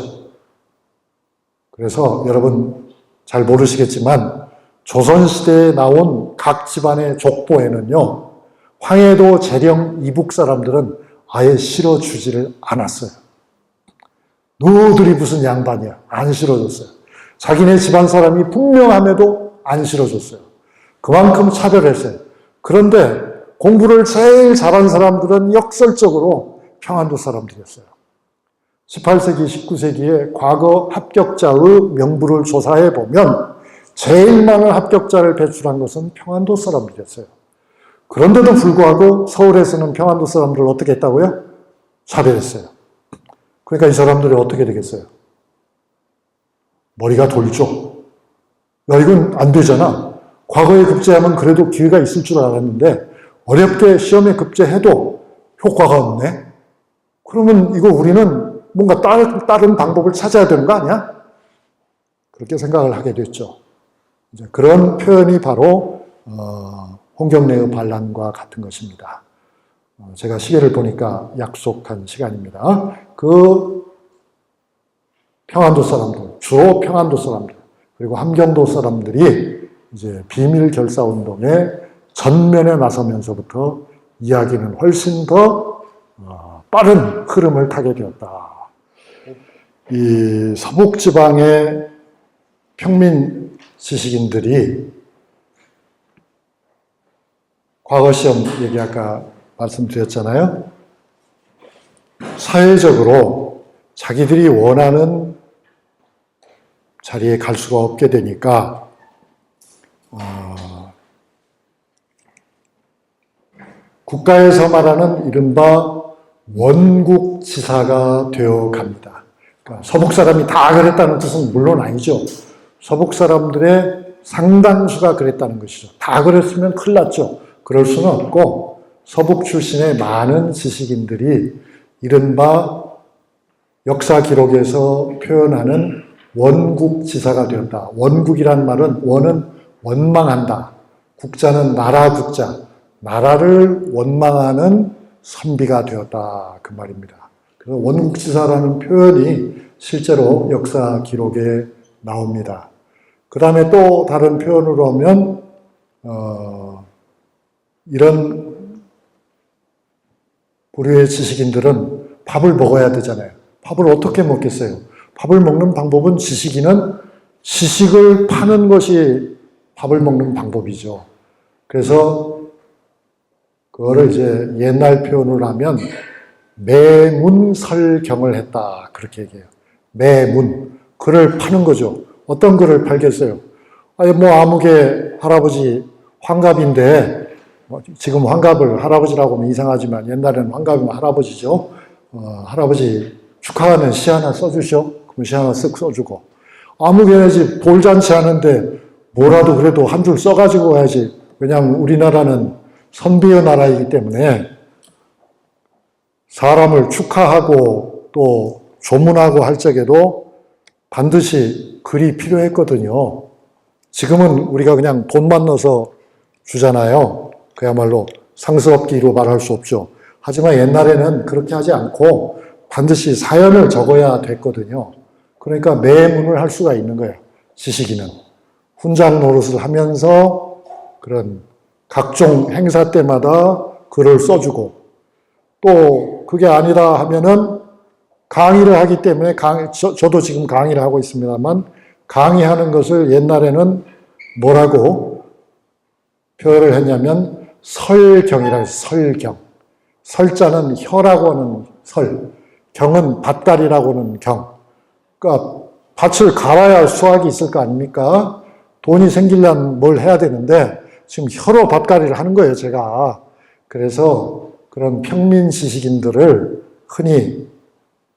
그래서 여러분 잘 모르시겠지만 조선시대에 나온 각 집안의 족보에는요. 황해도 재령 이북 사람들은 아예 실어주지를 않았어요. 너희들이 무슨 양반이야. 안 실어줬어요. 자기네 집안 사람이 분명함에도 안 실어줬어요. 그만큼 차별했어요. 그런데 공부를 제일 잘한 사람들은 역설적으로 평안도 사람들이었어요. 18세기, 19세기에 과거 합격자의 명부를 조사해 보면 제일 많은 합격자를 배출한 것은 평안도 사람들이었어요. 그런데도 불구하고 서울에서는 평안도 사람들을 어떻게 했다고요? 차별했어요. 그러니까 이 사람들이 어떻게 되겠어요? 머리가 돌죠. 야, 이건 안 되잖아. 과거에 급제하면 그래도 기회가 있을 줄 알았는데 어렵게 시험에 급제해도 효과가 없네. 그러면 이거 우리는 뭔가 다른 방법을 찾아야 되는 거 아니야? 그렇게 생각을 하게 됐죠. 이제 그런 표현이 바로 홍경래의 반란과 같은 것입니다. 제가 시계를 보니까 약속한 시간입니다. 그 평안도 사람들, 주로 평안도 사람들, 그리고 함경도 사람들이 이제 비밀 결사 운동에 전면에 나서면서부터 이야기는 훨씬 더 빠른 흐름을 타게 되었다. 이 서북 지방의 평민 지식인들이 과거 시험 얘기 아까 말씀드렸잖아요. 사회적으로 자기들이 원하는 자리에 갈 수가 없게 되니까 국가에서 말하는 이른바 원국지사가 되어 갑니다. 그러니까 서북 사람이 다 그랬다는 뜻은 물론 아니죠. 서북 사람들의 상당수가 그랬다는 것이죠. 다 그랬으면 큰일 났죠. 그럴 수는 없고 서북 출신의 많은 지식인들이 이른바 역사 기록에서 표현하는 원국지사가 되었다. 원국이란 말은 원은 원망한다. 국자는 나라 국자. 나라를 원망하는 선비가 되었다. 그 말입니다. 그래서 원국지사라는 표현이 실제로 역사 기록에 나옵니다. 그 다음에 또 다른 표현으로 하면 이런 부류의 지식인들은 밥을 먹어야 되잖아요. 밥을 어떻게 먹겠어요? 밥을 먹는 방법은 지식을 파는 것이 밥을 먹는 방법이죠. 그래서 그거를 이제 옛날 표현을 하면 매문설경을 했다. 그렇게 얘기해요. 매문. 글을 파는 거죠. 어떤 글을 팔겠어요? 아니, 뭐, 아무개 할아버지 환갑인데, 지금 환갑을 할아버지라고 하면 이상하지만 옛날에는 환갑이면 할아버지죠. 할아버지 축하하는 시 하나 써주시오. 그럼 시 하나 쓱 써주고. 아무개나 집 돌잔치 하는데 뭐라도 그래도 한 줄 써가지고 가야지. 왜냐하면 우리나라는 선비의 나라이기 때문에 사람을 축하하고 또 조문하고 할 적에도 반드시 글이 필요했거든요. 지금은 우리가 그냥 돈만 넣어서 주잖아요. 그야말로 상스럽기로 말할 수 없죠. 하지만 옛날에는 그렇게 하지 않고 반드시 사연을 적어야 됐거든요. 그러니까 매문을 할 수가 있는 거예요. 지식인은. 훈장 노릇을 하면서 그런 각종 행사 때마다 글을 써주고 또 그게 아니다 하면은 강의를 하기 때문에 저도 지금 강의를 하고 있습니다만 강의하는 것을 옛날에는 뭐라고 표현을 했냐면 설경이라고 해서 설경. 설자는 혀라고 하는 설, 경은 밭갈이라고 하는 경. 그러니까 밭을 갈아야 수확이 있을 거 아닙니까? 돈이 생기려면 뭘 해야 되는데 지금 혀로 밭갈이를 하는 거예요, 제가. 그래서 그런 평민 지식인들을 흔히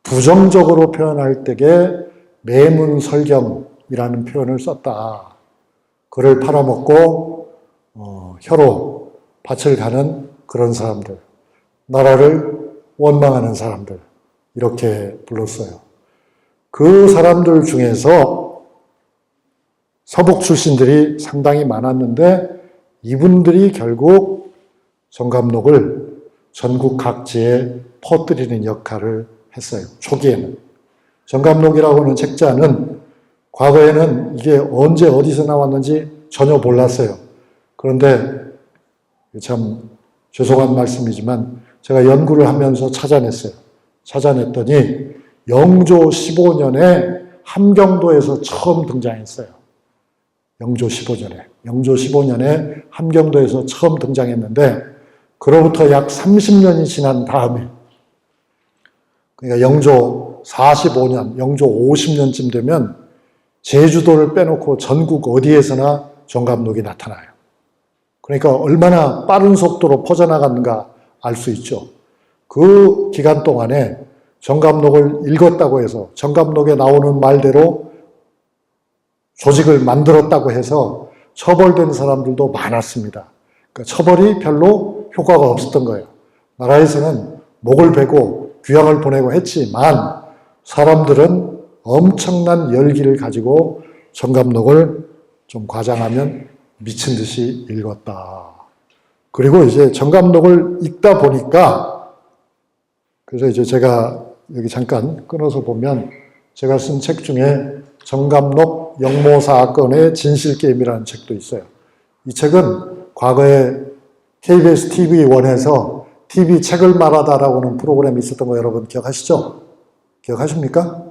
부정적으로 표현할 때에 매문설경이라는 표현을 썼다. 그를 팔아먹고 혀로 밭을 가는 그런 사람들, 나라를 원망하는 사람들 이렇게 불렀어요. 그 사람들 중에서 서북 출신들이 상당히 많았는데 이분들이 결국 정감록을 전국 각지에 퍼뜨리는 역할을 했어요. 초기에는. 정감록이라고 하는 책자는 과거에는 이게 언제 어디서 나왔는지 전혀 몰랐어요. 그런데 참 죄송한 말씀이지만 제가 연구를 하면서 찾아냈어요. 찾아냈더니 영조 15년에 함경도에서 처음 등장했어요. 영조 15년에. 영조 15년에 함경도에서 처음 등장했는데 그로부터 약 30년이 지난 다음에 그러니까 영조 45년, 영조 50년쯤 되면 제주도를 빼놓고 전국 어디에서나 정감록이 나타나요. 그러니까 얼마나 빠른 속도로 퍼져나갔는가 알 수 있죠. 그 기간 동안에 정감록을 읽었다고 해서 정감록에 나오는 말대로 조직을 만들었다고 해서 처벌된 사람들도 많았습니다. 그러니까 처벌이 별로 효과가 없었던 거예요. 나라에서는 목을 베고 귀양을 보내고 했지만 사람들은 엄청난 열기를 가지고 정감록을 좀 과장하면 미친 듯이 읽었다. 그리고 이제 정감록을 읽다 보니까, 그래서 이제 제가 여기 잠깐 끊어서 보면 제가 쓴 책 중에 정감록 영모사건의 진실게임이라는 책도 있어요. 이 책은 과거에 KBS TV1에서 TV 책을 말하다라고 하는 프로그램이 있었던 거 여러분 기억하시죠? 기억하십니까?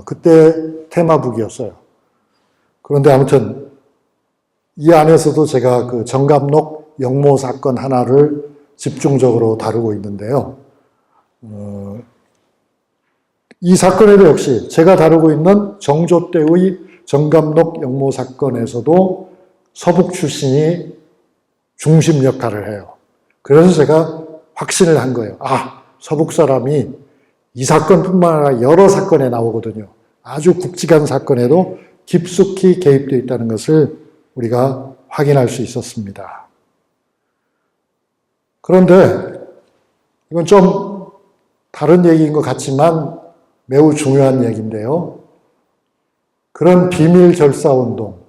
그때 테마북이었어요. 그런데 아무튼 이 안에서도 제가 그 정감록 영모사건 하나를 집중적으로 다루고 있는데요. 이 사건에도 역시 제가 다루고 있는 정조 때의 정감록 영모사건에서도 서북 출신이 중심 역할을 해요. 그래서 제가 확신을 한 거예요. 아, 서북 사람이 이 사건뿐만 아니라 여러 사건에 나오거든요. 아주 굵직한 사건에도 깊숙이 개입되어 있다는 것을 우리가 확인할 수 있었습니다. 그런데 이건 좀 다른 얘기인 것 같지만 매우 중요한 얘기인데요. 그런 비밀 결사운동,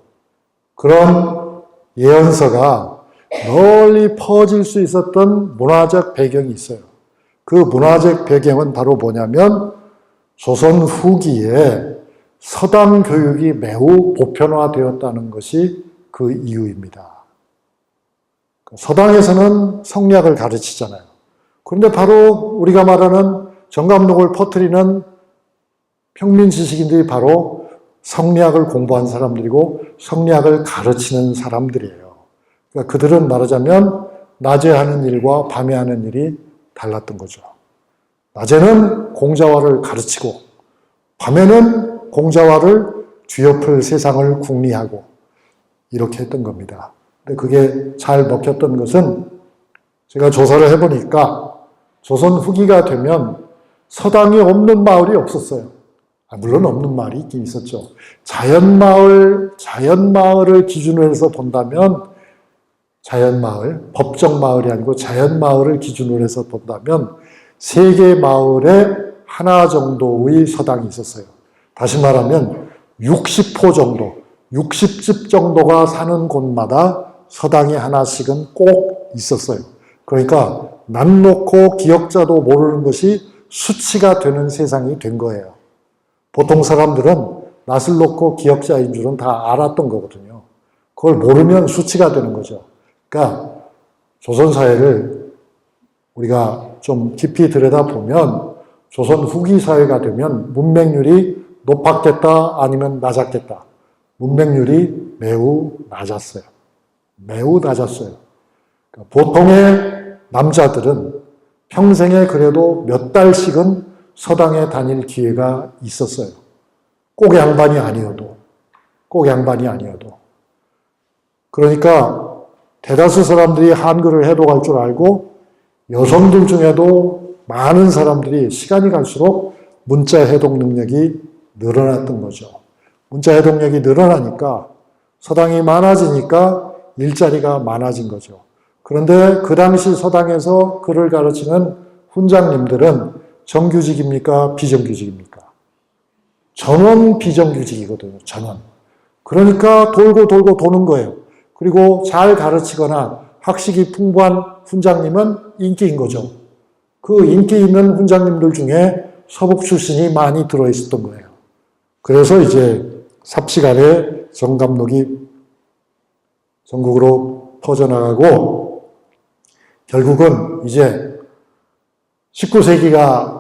그런 예언서가 널리 퍼질 수 있었던 문화적 배경이 있어요. 그 문화적 배경은 바로 뭐냐면 조선 후기에 서당 교육이 매우 보편화되었다는 것이 그 이유입니다. 서당에서는 성리학을 가르치잖아요. 그런데 바로 우리가 말하는 정감록을 퍼뜨리는 평민 지식인들이 바로 성리학을 공부한 사람들이고 성리학을 가르치는 사람들이에요. 그러니까 그들은 말하자면 낮에 하는 일과 밤에 하는 일이 달랐던 거죠. 낮에는 공자화를 가르치고 밤에는 공자화를 뒤엎을 세상을 궁리하고 이렇게 했던 겁니다. 근데 그게 잘 먹혔던 것은 제가 조사를 해보니까 조선 후기가 되면 서당이 없는 마을이 없었어요. 물론 없는 마을이 있긴 있었죠. 자연마을을 기준으로 해서 본다면 자연마을, 법정마을이 아니고 자연마을을 기준으로 해서 본다면 3개 마을에 하나 정도의 서당이 있었어요. 다시 말하면 60호 정도, 60집 정도가 사는 곳마다 서당이 하나씩은 꼭 있었어요. 그러니까 남 놓고 기억자도 모르는 것이 수치가 되는 세상이 된 거예요. 보통 사람들은 낯을 놓고 기억자인 줄은 다 알았던 거거든요. 그걸 모르면 수치가 되는 거죠. 그러니까 조선사회를 우리가 좀 깊이 들여다보면 조선 후기 사회가 되면 문맹률이 높았겠다 아니면 낮았겠다. 문맹률이 매우 낮았어요. 매우 낮았어요. 그러니까 보통의 남자들은 평생에 그래도 몇 달씩은 서당에 다닐 기회가 있었어요. 꼭 양반이 아니어도. 그러니까 대다수 사람들이 한글을 해독할 줄 알고 여성들 중에도 많은 사람들이 시간이 갈수록 문자 해독 능력이 늘어났던 거죠. 문자 해독력이 늘어나니까 서당이 많아지니까 일자리가 많아진 거죠. 그런데 그 당시 서당에서 글을 가르치는 훈장님들은 정규직입니까? 비정규직입니까? 전원 비정규직이거든요. 전원. 그러니까 돌고 도는 거예요. 그리고 잘 가르치거나 학식이 풍부한 훈장님은 인기인 거죠. 그 인기 있는 훈장님들 중에 서북 출신이 많이 들어있었던 거예요. 그래서 이제 삽시간에 정감록이 전국으로 퍼져나가고 결국은 이제 19세기가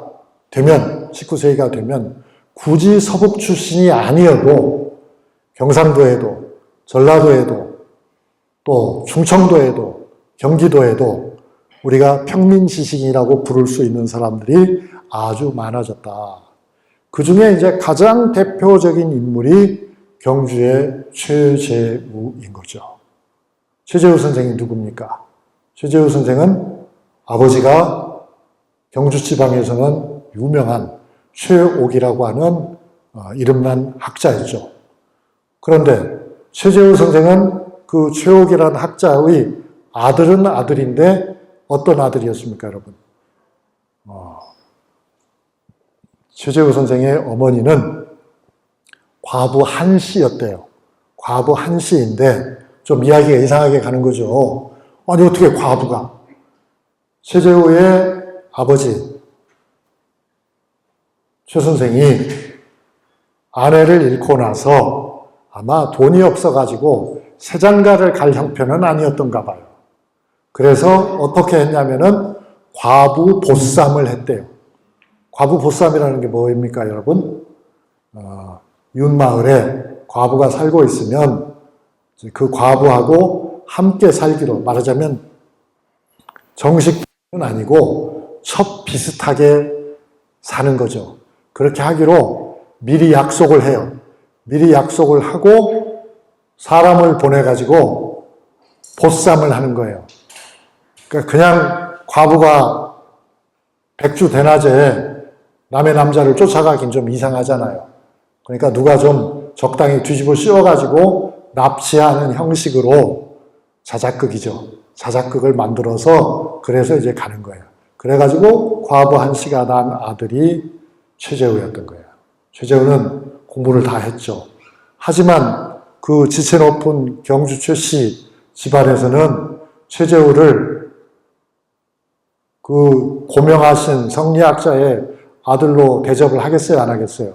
되면 굳이 서북 출신이 아니어도 경상도에도 전라도에도 또 충청도에도 경기도에도 우리가 평민지식인이라고 부를 수 있는 사람들이 아주 많아졌다. 그 중에 이제 가장 대표적인 인물이 경주의 최재우인 거죠. 최재우 선생이 누굽니까? 최재우 선생은 아버지가 경주 지방에서는 유명한 최옥이라고 하는 이름난 학자였죠. 그런데 최재우 선생은 그 최옥이라는 학자의 아들은 아들인데 어떤 아들이었습니까, 여러분? 최재우 선생의 어머니는 과부 한씨였대요. 과부 한씨인데 좀 이야기가 이상하게 가는 거죠. 아니 어떻게 과부가? 최재우의 아버지 최 선생이 아내를 잃고 나서 아마 돈이 없어가지고 새장가를 갈 형편은 아니었던가 봐요. 그래서 어떻게 했냐면은 과부 보쌈을 했대요. 과부 보쌈이라는 게 뭐입니까, 여러분? 이웃마을에 과부가 살고 있으면 그 과부하고 함께 살기로, 말하자면 정식은 아니고 첩 비슷하게 사는 거죠. 그렇게 하기로 미리 약속을 해요. 미리 약속을 하고 사람을 보내가지고 보쌈을 하는 거예요. 그러니까 그냥 과부가 백주 대낮에 남의 남자를 쫓아가긴 좀 이상하잖아요. 그러니까 누가 좀 적당히 뒤집어 씌워가지고 납치하는 형식으로 자작극이죠. 자작극을 만들어서 그래서 이제 가는 거예요. 그래가지고 과부 한씨가 낳은 아들이 최재우였던 거예요. 최재우는 공부를 다 했죠. 하지만 그 지체 높은 경주 최씨 집안에서는 최재우를 그 고명하신 성리학자의 아들로 대접을 하겠어요, 안 하겠어요?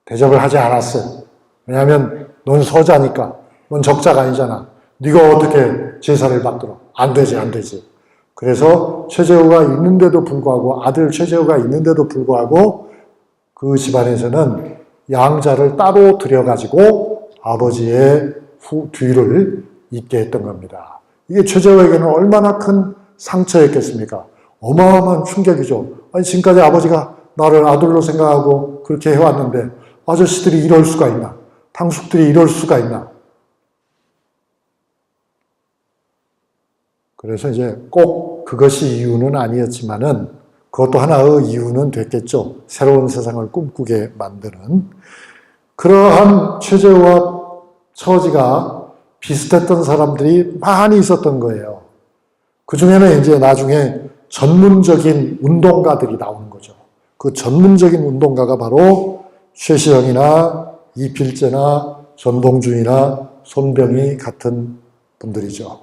대접을 하지 않았어요. 왜냐하면 넌 서자니까, 넌 적자가 아니잖아. 네가 어떻게 제사를 받들어? 안 되지, 안 되지. 그래서 최재우가 있는데도 불구하고, 아들 최재우가 있는데도 불구하고 그 집안에서는 양자를 따로 들여가지고 아버지의 뒤를 잇게 했던 겁니다. 이게 최재우에게는 얼마나 큰 상처였겠습니까? 어마어마한 충격이죠. 아니 지금까지 아버지가 나를 아들로 생각하고 그렇게 해왔는데 아저씨들이 이럴 수가 있나? 당숙들이 이럴 수가 있나? 그래서 이제 꼭 그것이 이유는 아니었지만은 그것도 하나의 이유는 됐겠죠. 새로운 세상을 꿈꾸게 만드는. 그러한 최재우와 처지가 비슷했던 사람들이 많이 있었던 거예요. 그 중에는 이제 나중에 전문적인 운동가들이 나오는 거죠. 그 전문적인 운동가가 바로 최시영이나 이필재나 전동준이나 손병희 같은 분들이죠.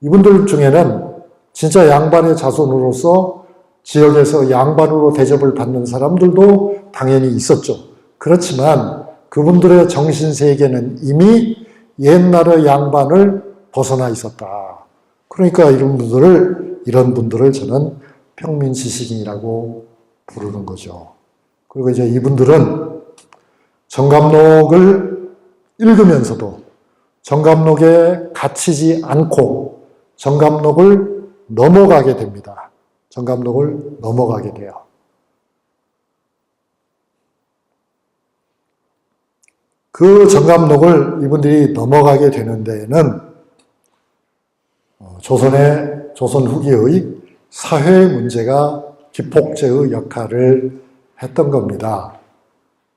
이분들 중에는 진짜 양반의 자손으로서 지역에서 양반으로 대접을 받는 사람들도 당연히 있었죠. 그렇지만 그분들의 정신세계는 이미 옛날의 양반을 벗어나 있었다. 그러니까 이런 분들을 저는 평민지식인이라고 부르는 거죠. 그리고 이제 이분들은 정감록을 읽으면서도 정감록에 갇히지 않고 정감록을 넘어가게 됩니다. 정감록을 넘어가게 돼요. 그 정감록을 이분들이 넘어가게 되는 데에는 조선 후기의 사회 문제가 기폭제의 역할을 했던 겁니다.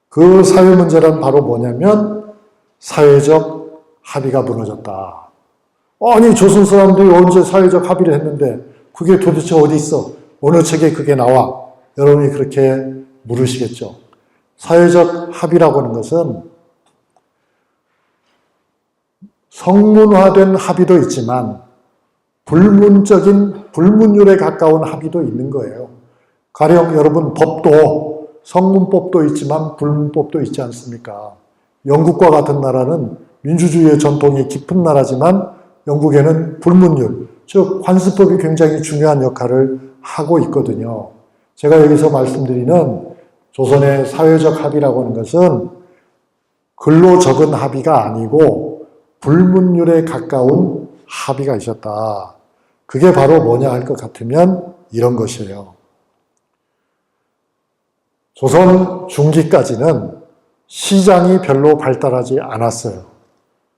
그 사회 문제란 바로 뭐냐면 사회적 합의가 무너졌다. 아니 조선 사람들이 언제 사회적 합의를 했는데 그게 도대체 어디 있어? 어느 책에 그게 나와? 여러분이 그렇게 물으시겠죠. 사회적 합의라고 하는 것은 성문화된 합의도 있지만 불문율에 가까운 합의도 있는 거예요. 가령 여러분 법도 성문법도 있지만 불문법도 있지 않습니까? 영국과 같은 나라는 민주주의의 전통이 깊은 나라지만 영국에는 불문율, 즉 관습법이 굉장히 중요한 역할을 하고 있거든요. 제가 여기서 말씀드리는 조선의 사회적 합의라고 하는 것은 글로 적은 합의가 아니고 불문율에 가까운 합의가 있었다. 그게 바로 뭐냐 할 것 같으면 이런 것이에요. 조선 중기까지는 시장이 별로 발달하지 않았어요.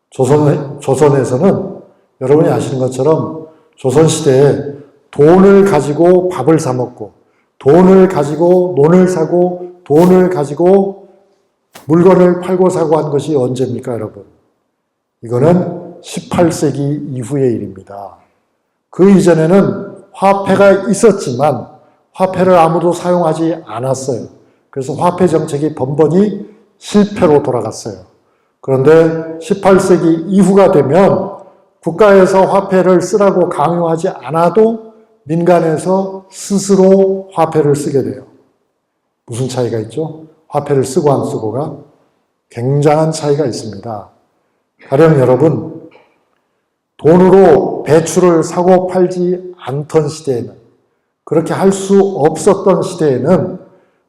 조선에서는 여러분이 아시는 것처럼 조선시대에 돈을 가지고 밥을 사 먹고 돈을 가지고 논을 사고 돈을 가지고 물건을 팔고 사고 한 것이 언제입니까, 여러분? 이거는 18세기 이후의 일입니다. 그 이전에는 화폐가 있었지만 화폐를 아무도 사용하지 않았어요. 그래서 화폐 정책이 번번이 실패로 돌아갔어요. 그런데 18세기 이후가 되면 국가에서 화폐를 쓰라고 강요하지 않아도 민간에서 스스로 화폐를 쓰게 돼요. 무슨 차이가 있죠? 화폐를 쓰고 안 쓰고가 굉장한 차이가 있습니다. 가령 여러분, 돈으로 배추를 사고 팔지 않던 시대에는, 그렇게 할 수 없었던 시대에는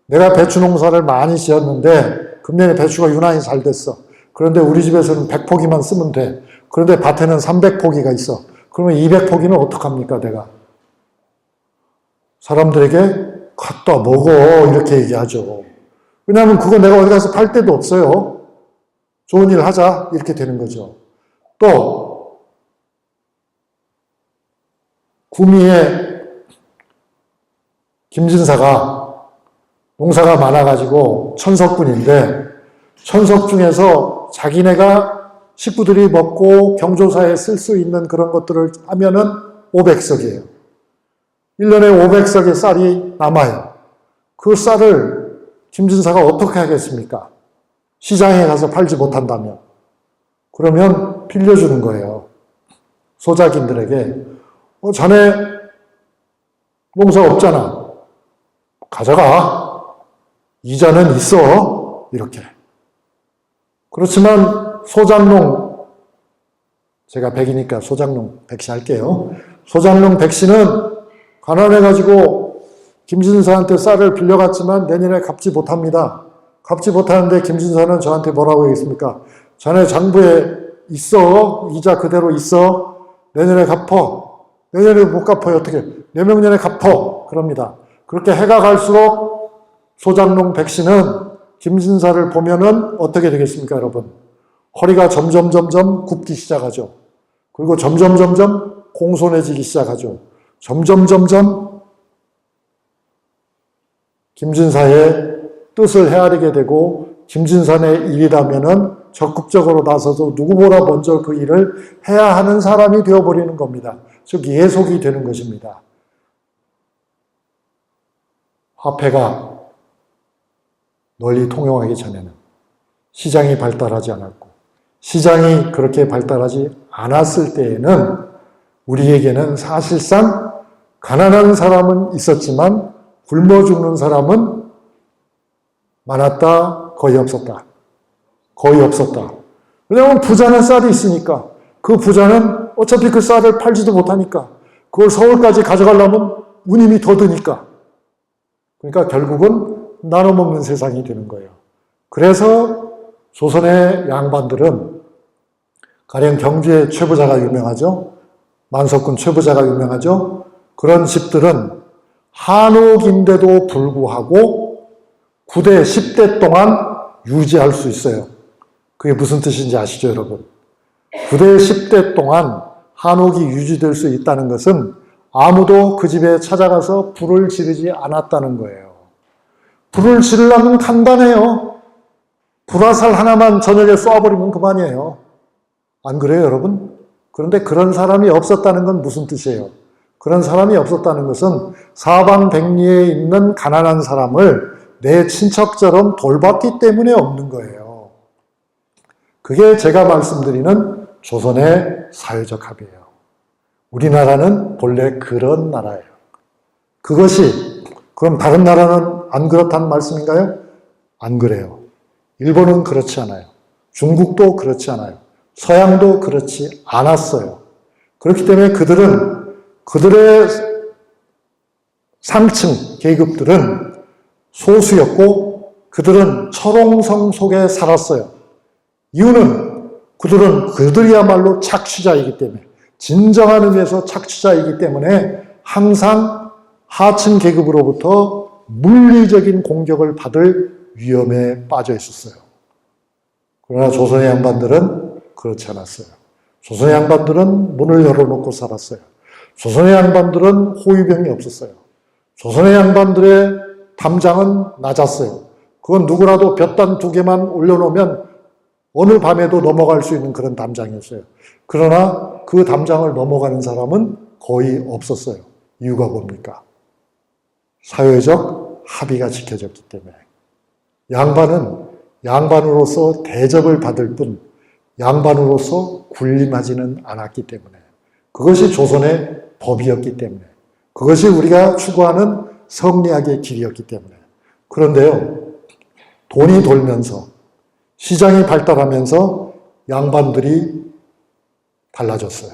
내가 배추 농사를 많이 지었는데 금년에 배추가 유난히 잘 됐어. 그런데 우리 집에서는 100포기만 쓰면 돼. 그런데 밭에는 300포기가 있어. 그러면 200포기는 어떡합니까, 내가? 사람들에게 갖다 먹어, 이렇게 얘기하죠. 왜냐하면 그거 내가 어디 가서 팔 데도 없어요. 좋은 일 하자, 이렇게 되는 거죠. 또 구미에 김진사가 농사가 많아가지고 천석군인데 천석 중에서 자기네가 식구들이 먹고 경조사에 쓸 수 있는 그런 것들을 하면은 500석이에요. 1년에 500석의 쌀이 남아요. 그 쌀을 김진사가 어떻게 하겠습니까? 시장에 가서 팔지 못한다면. 그러면 빌려주는 거예요. 소작인들에게. 자네 농사 없잖아. 가져가. 이자는 있어. 이렇게. 그렇지만 소장농, 제가 백이니까 소장농 백씨 할게요. 소장농 백씨는 가난해가지고 김진사한테 쌀을 빌려갔지만 내년에 갚지 못합니다. 갚지 못하는데 김진사는 저한테 뭐라고 하겠습니까? 자네 장부에 있어. 이자 그대로 있어. 내년에 갚어. 내년에 못 갚아요. 어떻게? 내명년에 갚어. 그럽니다. 그렇게 해가 갈수록 소장농 백씨는 김진사를 보면은 어떻게 되겠습니까, 여러분? 허리가 점점 굽기 시작하죠. 그리고 점점 공손해지기 시작하죠. 점점 김진사의 뜻을 헤아리게 되고 김진사의 일이라면은 적극적으로 나서서 누구보다 먼저 그 일을 해야 하는 사람이 되어버리는 겁니다. 즉 예속이 되는 것입니다. 화폐가 널리 통용하기 전에는 시장이 발달하지 않았고 시장이 그렇게 발달하지 않았을 때에는 우리에게는 사실상 가난한 사람은 있었지만 굶어 죽는 사람은 많았다, 거의 없었다. 거의 없었다. 왜냐하면 부자는 쌀이 있으니까 그 부자는 어차피 그 쌀을 팔지도 못하니까 그걸 서울까지 가져가려면 운임이 더 드니까. 그러니까 결국은 나눠 먹는 세상이 되는 거예요. 그래서 조선의 양반들은 가령 경주의 최부자가 유명하죠. 만석군 최부자가 유명하죠. 그런 집들은 한옥인데도 불구하고 9대, 10대 동안 유지할 수 있어요. 그게 무슨 뜻인지 아시죠, 여러분? 9대, 10대 동안 한옥이 유지될 수 있다는 것은 아무도 그 집에 찾아가서 불을 지르지 않았다는 거예요. 불을 지르려면 간단해요. 불화살 하나만 저녁에 쏘아버리면 그만이에요. 안 그래요, 여러분? 그런데 그런 사람이 없었다는 건 무슨 뜻이에요? 그런 사람이 없었다는 것은 사방백리에 있는 가난한 사람을 내 친척처럼 돌봤기 때문에 없는 거예요. 그게 제가 말씀드리는 조선의 사회적 합의예요. 우리나라는 본래 그런 나라예요. 그것이 그럼 다른 나라는 안 그렇다는 말씀인가요? 안 그래요. 일본은 그렇지 않아요. 중국도 그렇지 않아요. 서양도 그렇지 않았어요. 그렇기 때문에 그들의 상층 계급들은 소수였고 그들은 철옹성 속에 살았어요. 이유는 그들이야말로 착취자이기 때문에, 진정한 의미에서 착취자이기 때문에 항상 하층 계급으로부터 물리적인 공격을 받을 위험에 빠져 있었어요. 그러나 조선의 양반들은 그렇지 않았어요. 조선의 양반들은 문을 열어놓고 살았어요. 조선의 양반들은 호위병이 없었어요. 조선의 양반들의 담장은 낮았어요. 그건 누구라도 볕단 2개만 올려놓으면 어느 밤에도 넘어갈 수 있는 그런 담장이었어요. 그러나 그 담장을 넘어가는 사람은 거의 없었어요. 이유가 뭡니까? 사회적 합의가 지켜졌기 때문에. 양반은 양반으로서 대접을 받을 뿐 양반으로서 군림하지는 않았기 때문에. 그것이 조선의 법이었기 때문에. 그것이 우리가 추구하는 성리학의 길이었기 때문에. 그런데요, 돈이 돌면서 시장이 발달하면서 양반들이 달라졌어요.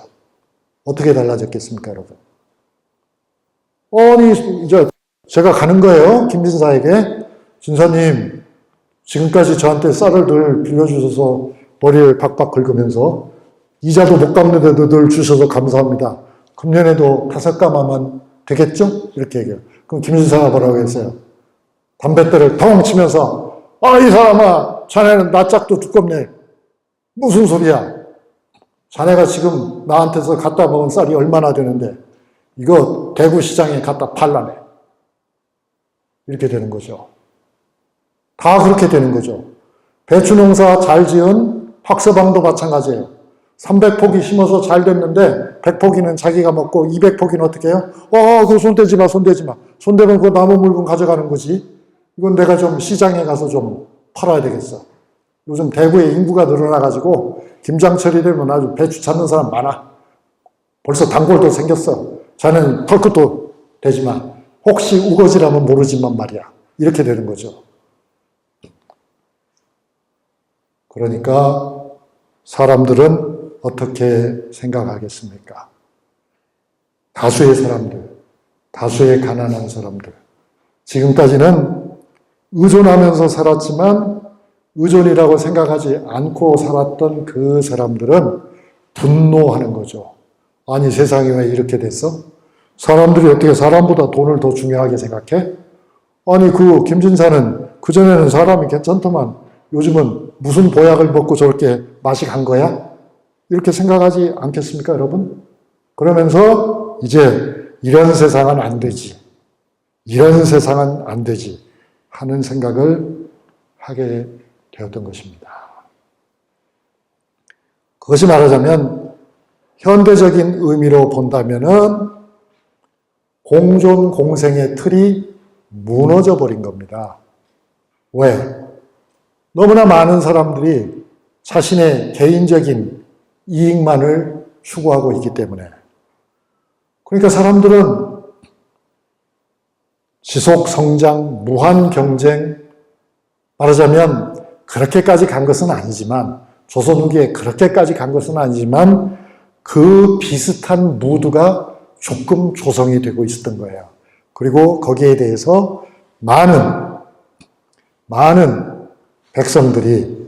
어떻게 달라졌겠습니까, 여러분? 아니, 이제 제가 가는 거예요. 김진사에게. 진사님, 지금까지 저한테 쌀을 늘 빌려주셔서 머리를 박박 긁으면서 이자도 못 갚는데도 늘 주셔서 감사합니다. 금년에도 5가마만 되겠죠? 이렇게 얘기해요. 그럼 김진사가 뭐라고 했어요? 담뱃대를 덩 치면서 이 사람아, 자네는 낯짝도 두껍네. 무슨 소리야? 자네가 지금 나한테서 갖다 먹은 쌀이 얼마나 되는데 이거 대구시장에 갖다 팔라네. 이렇게 되는 거죠. 다 그렇게 되는 거죠. 배추 농사 잘 지은 확서방도 마찬가지예요. 300포기 심어서 잘 됐는데 100포기는 자기가 먹고 200포기는 어떻게 해요? 그거 손대지 마, 손대지 마. 손대면 그 남은 물건 가져가는 거지. 이건 내가 좀 시장에 가서 좀 팔아야 되겠어. 요즘 대구에 인구가 늘어나가지고 김장철이 되면 아주 배추 찾는 사람 많아. 벌써 단골도 생겼어. 자네는 털끝도 되지만 혹시 우거지라면 모르지만 말이야. 이렇게 되는 거죠. 그러니까 사람들은 어떻게 생각하겠습니까? 다수의 사람들, 다수의 가난한 사람들. 지금까지는 의존하면서 살았지만 의존이라고 생각하지 않고 살았던 그 사람들은 분노하는 거죠. 아니, 세상이 왜 이렇게 됐어? 사람들이 어떻게 사람보다 돈을 더 중요하게 생각해? 아니, 그 김진사는 그전에는 사람이 괜찮더만 요즘은 무슨 보약을 먹고 저렇게 맛이 간 거야? 이렇게 생각하지 않겠습니까, 여러분? 그러면서 이제 이런 세상은 안 되지. 이런 세상은 안 되지. 하는 생각을 하게 되었던 것입니다. 그것이 말하자면 현대적인 의미로 본다면은 공존 공생의 틀이 무너져 버린 겁니다. 왜? 너무나 많은 사람들이 자신의 개인적인 이익만을 추구하고 있기 때문에. 그러니까 사람들은 지속 성장, 무한 경쟁, 말하자면 그렇게까지 간 것은 아니지만, 조선 후기에 그렇게까지 간 것은 아니지만 그 비슷한 무드가 조금 조성이 되고 있었던 거예요. 그리고 거기에 대해서 많은 백성들이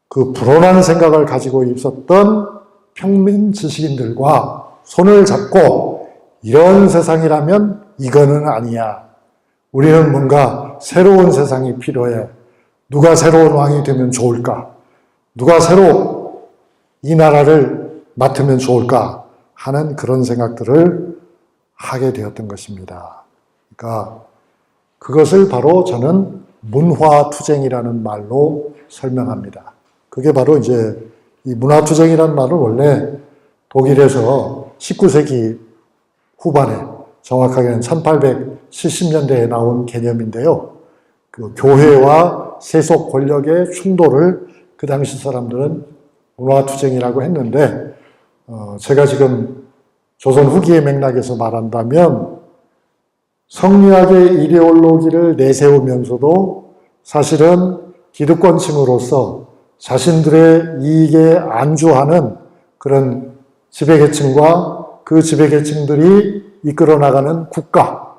그 불온한 생각을 가지고 있었던 평민 지식인들과 손을 잡고 이런 세상이라면 이거는 아니야. 우리는 뭔가 새로운 세상이 필요해. 누가 새로운 왕이 되면 좋을까? 누가 새로 이 나라를 맡으면 좋을까? 하는 그런 생각들을 하게 되었던 것입니다. 그러니까 그것을 바로 저는 문화투쟁이라는 말로 설명합니다. 그게 바로 이제 이 문화투쟁이라는 말은 원래 독일에서 19세기 후반에 정확하게는 1870년대에 나온 개념인데요. 그 교회와 세속 권력의 충돌을 그 당시 사람들은 문화투쟁이라고 했는데, 제가 지금 조선 후기의 맥락에서 말한다면 성리학의 이데올로기를 내세우면서도 사실은 기득권층으로서 자신들의 이익에 안주하는 그런 지배계층과 그 지배계층들이 이끌어 나가는 국가,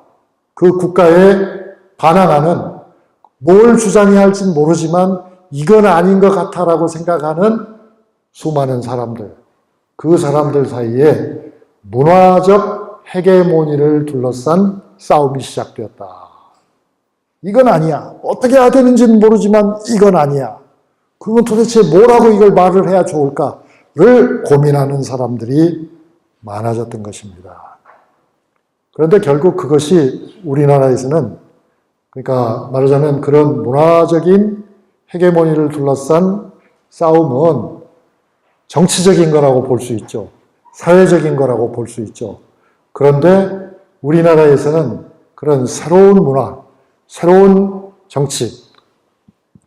그 국가에 반항하는, 뭘 주장해야 할지는 모르지만 이건 아닌 것 같아라고 생각하는 수많은 사람들, 그 사람들 사이에 문화적 헤게모니를 둘러싼 싸움이 시작되었다. 이건 아니야. 어떻게 해야 되는지는 모르지만 이건 아니야. 그러면 도대체 뭐라고 이걸 말을 해야 좋을까를 고민하는 사람들이 많아졌던 것입니다. 그런데 결국 그것이 우리나라에서는, 그러니까 말하자면 그런 문화적인 헤게모니를 둘러싼 싸움은 정치적인 거라고 볼 수 있죠. 사회적인 거라고 볼 수 있죠. 그런데 우리나라에서는 그런 새로운 문화, 새로운 정치,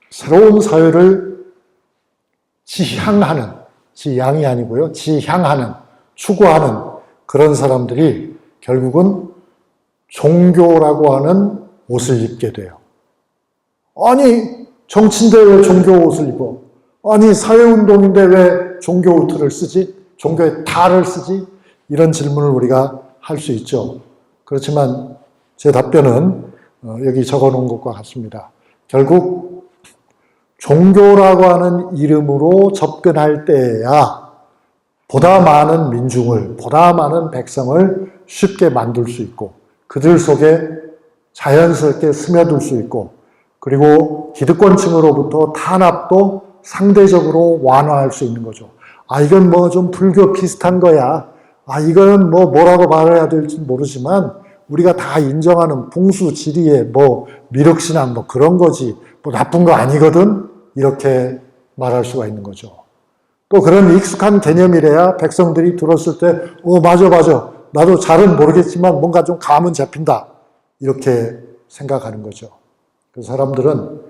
새로운 사회를 지향하는, 지향이 아니고요, 지향하는, 추구하는 그런 사람들이 결국은 종교라고 하는 옷을 입게 돼요. 아니, 정치인데 왜 종교 옷을 입어? 아니, 사회운동인데 왜 종교 옷을 쓰지? 종교의 탈을 쓰지? 이런 질문을 우리가 할 수 있죠. 그렇지만 제 답변은 여기 적어 놓은 것과 같습니다. 결국 종교라고 하는 이름으로 접근할 때에야 보다 많은 민중을, 보다 많은 백성을 쉽게 만들 수 있고 그들 속에 자연스럽게 스며들 수 있고 그리고 기득권층으로부터 탄압도 상대적으로 완화할 수 있는 거죠. 아, 이건 뭐 좀 불교 비슷한 거야. 아, 이거는 뭐 뭐라고 말해야 될지 모르지만 우리가 다 인정하는 풍수, 지리의 뭐 미륵신앙 뭐 그런 거지. 뭐 나쁜 거 아니거든. 이렇게 말할 수가 있는 거죠. 또 그런 익숙한 개념이래야 백성들이 들었을 때 맞아. 나도 잘은 모르겠지만 뭔가 좀 감은 잡힌다. 이렇게 생각하는 거죠. 그래서 사람들은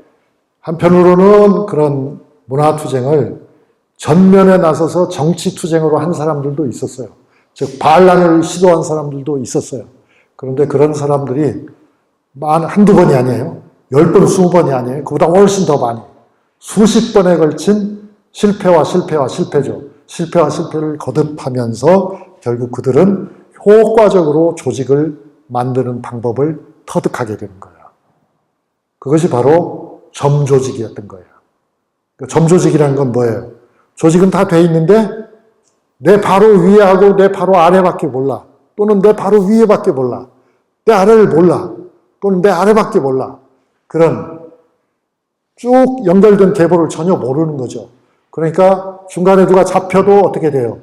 한편으로는 그런 문화투쟁을 전면에 나서서 정치투쟁으로 한 사람들도 있었어요. 즉 반란을 시도한 사람들도 있었어요. 그런데 그런 사람들이 한두 번이 아니에요. 10번, 20번이 아니에요. 그보다 훨씬 더 많이. 수십 번에 걸친 실패와 실패죠. 실패와 실패를 거듭하면서 결국 그들은 효과적으로 조직을 만드는 방법을 터득하게 되는 거예요. 그것이 바로 점조직이었던 거예요. 점조직이라는 건 뭐예요? 조직은 다 돼 있는데 내 바로 위에하고 내 바로 아래밖에 몰라. 또는 내 바로 위에밖에 몰라. 내 아래를 몰라. 또는 내 아래밖에 몰라. 그런 쭉 연결된 계보를 전혀 모르는 거죠. 그러니까 중간에 누가 잡혀도 어떻게 돼요?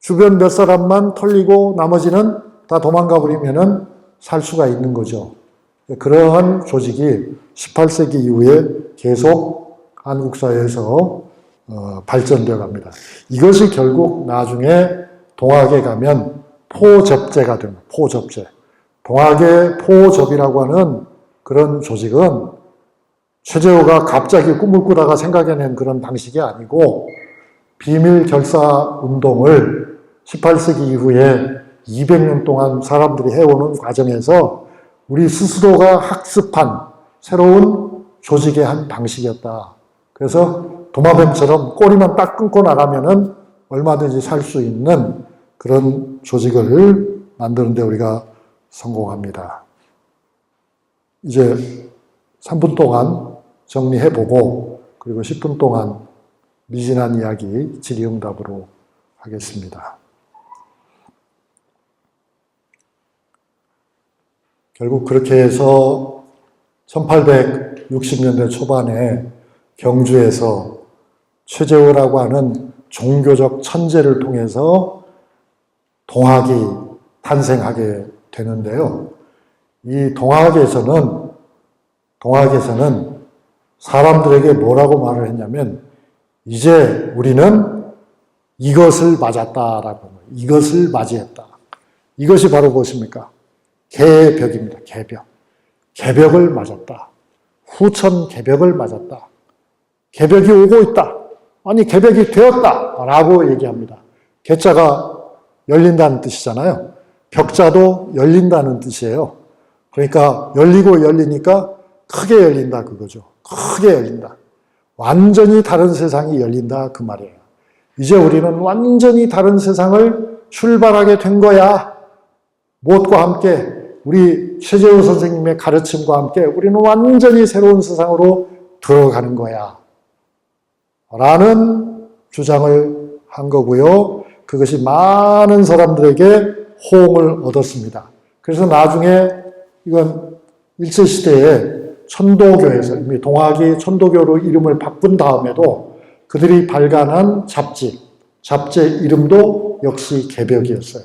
주변 몇 사람만 털리고 나머지는 다 도망가 버리면은 살 수가 있는 거죠. 그러한 조직이 18세기 이후에 계속 한국 사회에서 발전되어 갑니다. 이것이 결국 나중에 동학에 가면 포접제가 됩니다. 포접제. 동학의 포접이라고 하는 그런 조직은 최재호가 갑자기 꿈을 꾸다가 생각해낸 그런 방식이 아니고 비밀 결사 운동을 18세기 이후에 200년 동안 사람들이 해오는 과정에서 우리 스스로가 학습한 새로운 조직의 한 방식이었다. 그래서 도마뱀처럼 꼬리만 딱 끊고 나가면은 얼마든지 살 수 있는 그런 조직을 만드는데 우리가 성공합니다. 이제 3분 동안 정리해보고 그리고 10분 동안 미진한 이야기 질의응답으로 하겠습니다. 결국 그렇게 해서 1860년대 초반에 경주에서 최재호라고 하는 종교적 천재를 통해서 동학이 탄생하게 되는데요. 이 동학에서는 사람들에게 뭐라고 말을 했냐면 이제 우리는 이것을 맞았다라고, 이것을 맞이했다. 이것이 바로 무엇입니까? 개벽입니다. 개벽. 개벽을 맞았다. 후천 개벽을 맞았다. 개벽이 오고 있다. 아니 개벽이 되었다. 라고 얘기합니다. 개자가 열린다는 뜻이잖아요. 벽자도 열린다는 뜻이에요. 그러니까 열리고 열리니까 크게 열린다 그거죠. 크게 열린다. 완전히 다른 세상이 열린다 그 말이에요. 이제 우리는 완전히 다른 세상을 출발하게 된 거야. 무엇과 함께? 우리 최재호 선생님의 가르침과 함께 우리는 완전히 새로운 세상으로 들어가는 거야. 라는 주장을 한 거고요. 그것이 많은 사람들에게 호응을 얻었습니다. 그래서 나중에 이건 일제시대에 천도교에서 이미 동학이 천도교로 이름을 바꾼 다음에도 그들이 발간한 잡지 이름도 역시 개벽이었어요.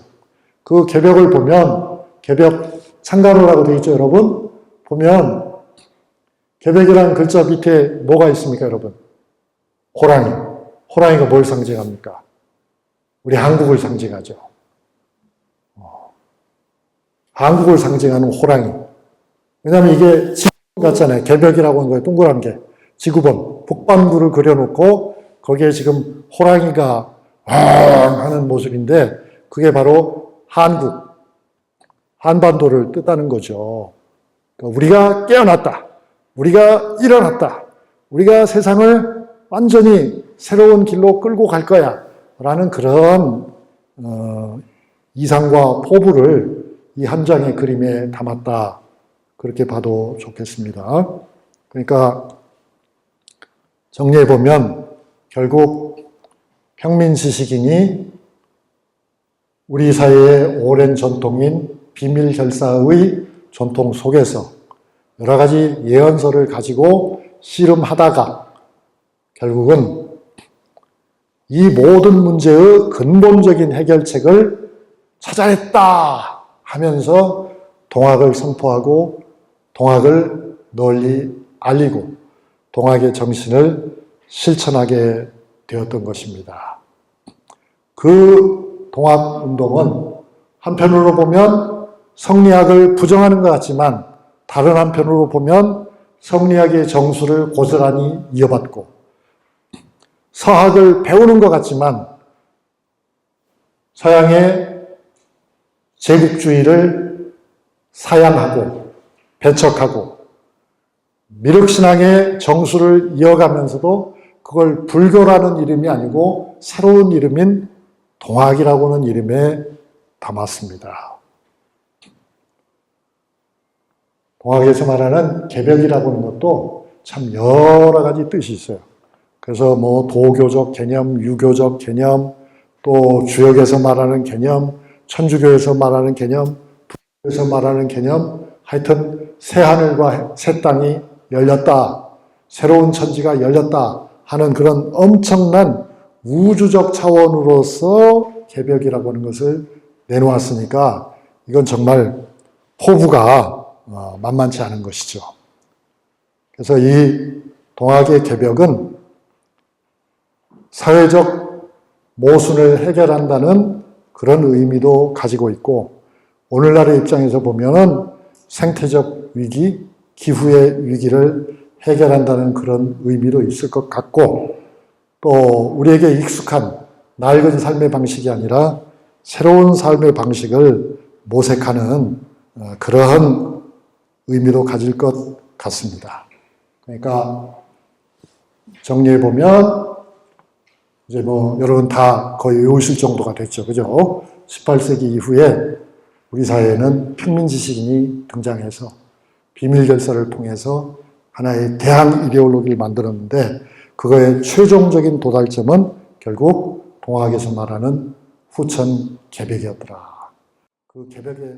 그 개벽을 보면 개벽 창가로라고 되어 있죠, 여러분? 보면 개벽이라는 글자 밑에 뭐가 있습니까, 여러분? 호랑이. 호랑이가 뭘 상징합니까? 우리 한국을 상징하죠. 한국을 상징하는 호랑이. 왜냐하면 이게 지구본 같잖아요. 개벽이라고 하는 거예요. 동그란 게. 지구본. 북반구를 그려놓고 거기에 지금 호랑이가 하는 모습인데 그게 바로 한국, 한반도를 뜻하는 거죠. 그러니까 우리가 깨어났다. 우리가 일어났다. 우리가 세상을 완전히 새로운 길로 끌고 갈 거야. 라는 그런 이상과 포부를 이 한 장의 그림에 담았다. 그렇게 봐도 좋겠습니다. 그러니까 정리해보면 결국 평민지식인이 우리 사회의 오랜 전통인 비밀결사의 전통 속에서 여러 가지 예언서를 가지고 씨름하다가 결국은 이 모든 문제의 근본적인 해결책을 찾아냈다 하면서 동학을 선포하고 동학을 널리 알리고 동학의 정신을 실천하게 되었던 것입니다. 그 동학운동은 한편으로 보면 성리학을 부정하는 것 같지만 다른 한편으로 보면 성리학의 정수를 고스란히 이어받고 서학을 배우는 것 같지만 서양의 제국주의를 사양하고 배척하고 미륵신앙의 정수를 이어가면서도 그걸 불교라는 이름이 아니고 새로운 이름인 동학이라고 하는 이름에 담았습니다. 동학에서 말하는 개벽이라고 하는 것도 참 여러 가지 뜻이 있어요. 그래서 뭐 도교적 개념, 유교적 개념, 또 주역에서 말하는 개념, 천주교에서 말하는 개념, 불교에서 말하는 개념, 하여튼 새 하늘과 새 땅이 열렸다, 새로운 천지가 열렸다 하는 그런 엄청난 우주적 차원으로서 개벽이라고 하는 것을 내놓았으니까 이건 정말 포부가 만만치 않은 것이죠. 그래서 이 동학의 개벽은 사회적 모순을 해결한다는 그런 의미도 가지고 있고 오늘날의 입장에서 보면은 생태적 위기, 기후의 위기를 해결한다는 그런 의미도 있을 것 같고 또 우리에게 익숙한 낡은 삶의 방식이 아니라 새로운 삶의 방식을 모색하는 그러한 의미도 가질 것 같습니다. 그러니까 정리해보면 이제 뭐 여러분 다 거의 외우실 정도가 됐죠. 그죠? 18세기 이후에 우리 사회에는 평민지식인이 등장해서 비밀결사를 통해서 하나의 대항 이데올로기를 만들었는데 그거의 최종적인 도달점은 결국 동학에서 말하는 후천 개벽이었더라. 그 개벽의